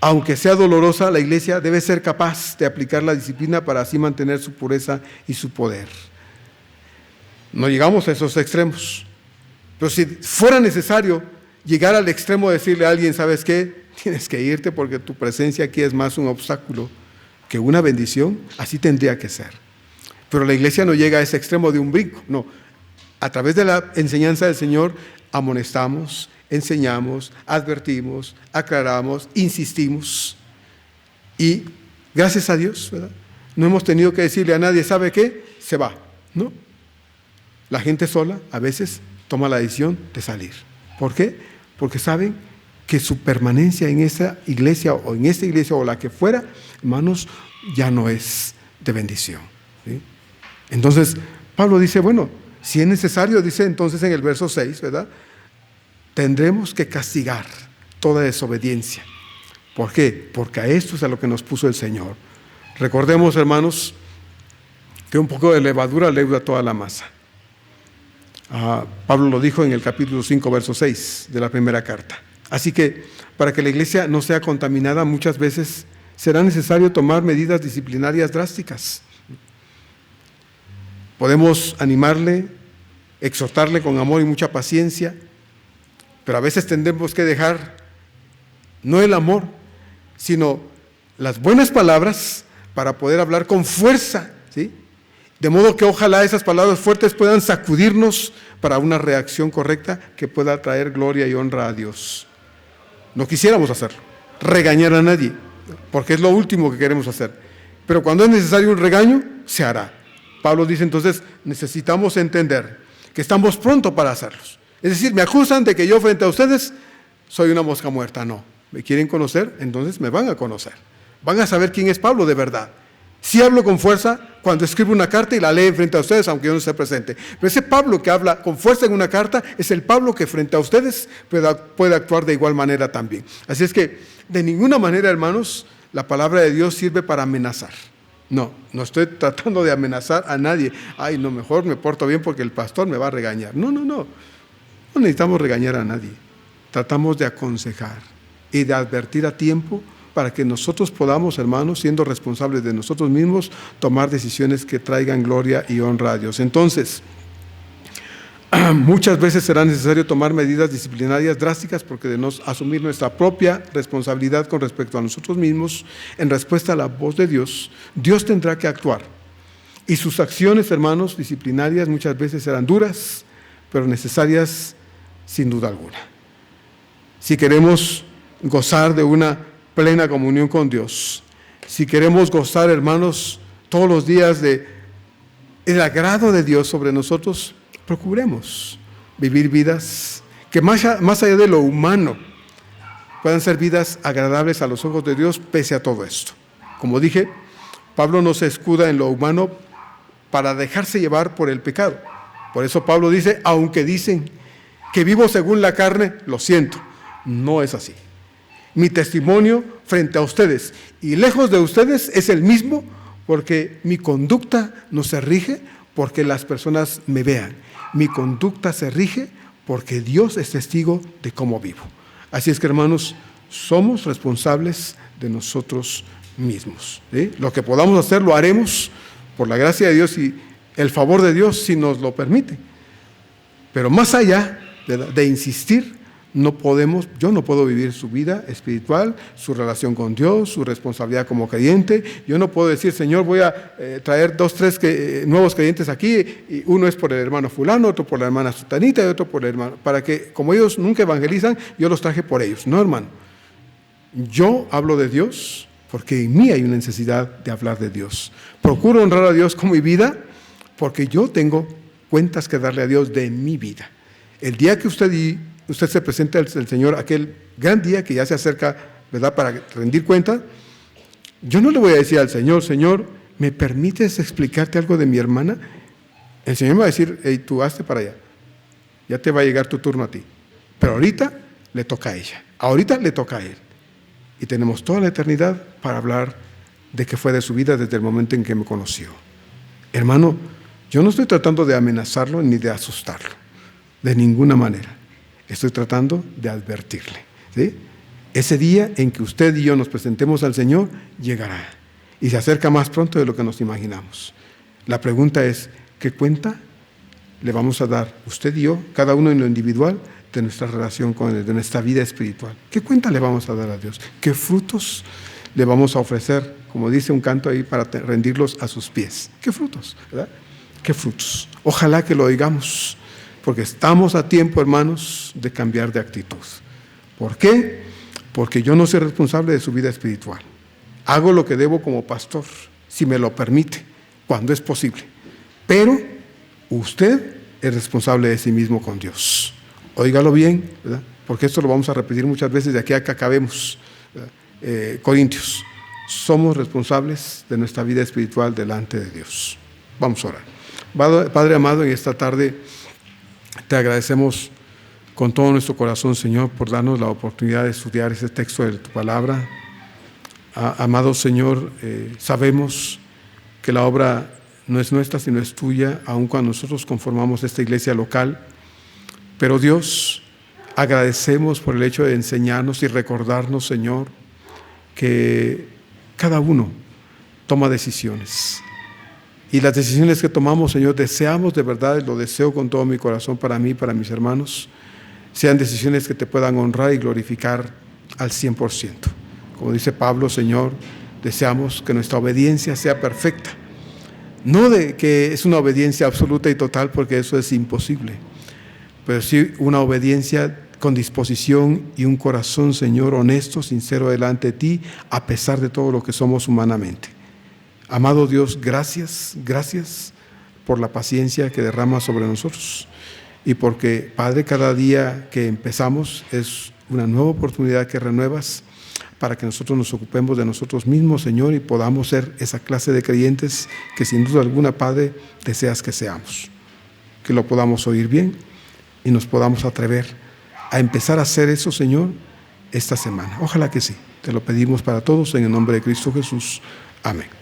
Aunque sea dolorosa, la iglesia debe ser capaz de aplicar la disciplina para así mantener su pureza y su poder. No llegamos a esos extremos, pero si fuera necesario llegar al extremo de decirle a alguien, ¿sabes qué? Tienes que irte porque tu presencia aquí es más un obstáculo que una bendición, así tendría que ser. Pero la iglesia no llega a ese extremo de un brinco, no. A través de la enseñanza del Señor amonestamos, enseñamos, advertimos, aclaramos, insistimos. Y gracias a Dios, ¿verdad? No hemos tenido que decirle a nadie, ¿sabe qué? Se va, ¿no? La gente sola a veces toma la decisión de salir. ¿Por qué? Porque saben que su permanencia en esa iglesia o en esta iglesia o la que fuera, hermanos, ya no es de bendición. ¿Sí? Entonces, Pablo dice, bueno, si es necesario, dice entonces en el verso 6, ¿verdad? Tendremos que castigar toda desobediencia. ¿Por qué? Porque a esto es a lo que nos puso el Señor. Recordemos, hermanos, que un poco de levadura leuda toda la masa. Pablo lo dijo en el capítulo 5, verso 6 de la primera carta. Así que, para que la iglesia no sea contaminada, muchas veces será necesario tomar medidas disciplinarias drásticas. Podemos animarle, exhortarle con amor y mucha paciencia, pero a veces tendremos que dejar no el amor, sino las buenas palabras para poder hablar con fuerza, ¿sí? De modo que ojalá esas palabras fuertes puedan sacudirnos para una reacción correcta que pueda traer gloria y honra a Dios. No quisiéramos hacerlo, regañar a nadie, porque es lo último que queremos hacer. Pero cuando es necesario un regaño, se hará. Pablo dice entonces, necesitamos entender que estamos prontos para hacerlos. Es decir, me acusan de que yo frente a ustedes soy una mosca muerta. No, ¿me quieren conocer? Entonces me van a conocer. Van a saber quién es Pablo de verdad. Sí hablo con fuerza cuando escribo una carta y la leo frente a ustedes, aunque yo no esté presente. Pero ese Pablo que habla con fuerza en una carta es el Pablo que frente a ustedes puede actuar de igual manera también. Así es que, de ninguna manera, hermanos, la palabra de Dios sirve para amenazar. No estoy tratando de amenazar a nadie. Ay, no, mejor me porto bien porque el pastor me va a regañar. No necesitamos regañar a nadie. tratamos de aconsejar y de advertir a tiempo para que nosotros podamos, hermanos, siendo responsables de nosotros mismos, tomar decisiones que traigan gloria y honra a Dios. Entonces, muchas veces será necesario tomar medidas disciplinarias drásticas porque de no asumir nuestra propia responsabilidad con respecto a nosotros mismos, en respuesta a la voz de Dios, Dios tendrá que actuar. Y sus acciones, hermanos, disciplinarias muchas veces serán duras, pero necesarias sin duda alguna. Si queremos gozar de una plena comunión con Dios, si queremos gozar, hermanos, todos los días del agrado de Dios sobre nosotros, procuremos vivir vidas que más allá de lo humano puedan ser vidas agradables a los ojos de Dios pese a todo esto. Como dije, Pablo no se escuda en lo humano para dejarse llevar por el pecado. Por eso Pablo dice, aunque dicen que vivo según la carne, lo siento, no es así. Mi testimonio frente a ustedes y lejos de ustedes es el mismo, porque mi conducta no se rige porque las personas me vean. Mi conducta se rige porque Dios es testigo de cómo vivo. Así es que, hermanos, somos responsables de nosotros mismos, ¿sí? Lo que podamos hacer lo haremos por la gracia de Dios y el favor de Dios si nos lo permite. Pero más allá de insistir, yo no puedo vivir su vida espiritual, su relación con Dios, su responsabilidad como creyente. Yo no puedo decir, Señor, voy a traer 2, 3 nuevos creyentes aquí, y uno es por el hermano fulano, otro por la hermana sutanita y otro por el hermano, para que, como ellos nunca evangelizan, yo los traje por ellos. No, hermano. Yo hablo de Dios porque en mí hay una necesidad de hablar de Dios. Procuro honrar a Dios con mi vida porque yo tengo cuentas que darle a Dios de mi vida. El día que usted se presente al Señor, aquel gran día que ya se acerca, ¿verdad?, para rendir cuenta, yo no le voy a decir al Señor, Señor, ¿me permites explicarte algo de mi hermana? El Señor me va a decir, hey, tú hazte para allá, ya te va a llegar tu turno a ti. Pero ahorita le toca a ella, ahorita le toca a él. Y tenemos toda la eternidad para hablar de qué fue de su vida desde el momento en que me conoció. Hermano, yo no estoy tratando de amenazarlo ni de asustarlo, de ninguna manera. Estoy tratando de advertirle, ¿sí? Ese día en que usted y yo nos presentemos al Señor llegará y se acerca más pronto de lo que nos imaginamos. La pregunta es, ¿qué cuenta le vamos a dar usted y yo, cada uno en lo individual, de nuestra relación con Él, de nuestra vida espiritual? ¿Qué cuenta le vamos a dar a Dios? ¿Qué frutos le vamos a ofrecer? Como dice un canto ahí, para rendirlos a sus pies. ¿Qué frutos? ¿Verdad? ¿Qué frutos? Ojalá que lo oigamos, porque estamos a tiempo, hermanos, de cambiar de actitud. ¿Por qué? Porque yo no soy responsable de su vida espiritual. Hago lo que debo como pastor, si me lo permite, cuando es posible. Pero usted es responsable de sí mismo con Dios. Óigalo bien, ¿verdad? Porque esto lo vamos a repetir muchas veces de aquí a que acabemos. Corintios, somos responsables de nuestra vida espiritual delante de Dios. Vamos a orar. Padre amado, en esta tarde te agradecemos con todo nuestro corazón, Señor, por darnos la oportunidad de estudiar ese texto de tu palabra. Amado Señor, sabemos que la obra no es nuestra, sino es tuya, aun cuando nosotros conformamos esta iglesia local. Pero Dios, agradecemos por el hecho de enseñarnos y recordarnos, Señor, que cada uno toma decisiones. Y las decisiones que tomamos, Señor, deseamos de verdad, lo deseo con todo mi corazón para mí y para mis hermanos, sean decisiones que te puedan honrar y glorificar al 100%. Como dice Pablo, Señor, deseamos que nuestra obediencia sea perfecta. No de que es una obediencia absoluta y total, porque eso es imposible, pero sí una obediencia con disposición y un corazón, Señor, honesto, sincero delante de ti, a pesar de todo lo que somos humanamente. Amado Dios, gracias por la paciencia que derramas sobre nosotros, y porque, Padre, cada día que empezamos es una nueva oportunidad que renuevas para que nosotros nos ocupemos de nosotros mismos, Señor, y podamos ser esa clase de creyentes que sin duda alguna, Padre, deseas que seamos. Que lo podamos oír bien y nos podamos atrever a empezar a hacer eso, Señor, esta semana. Ojalá que sí. Te lo pedimos para todos en el nombre de Cristo Jesús. Amén.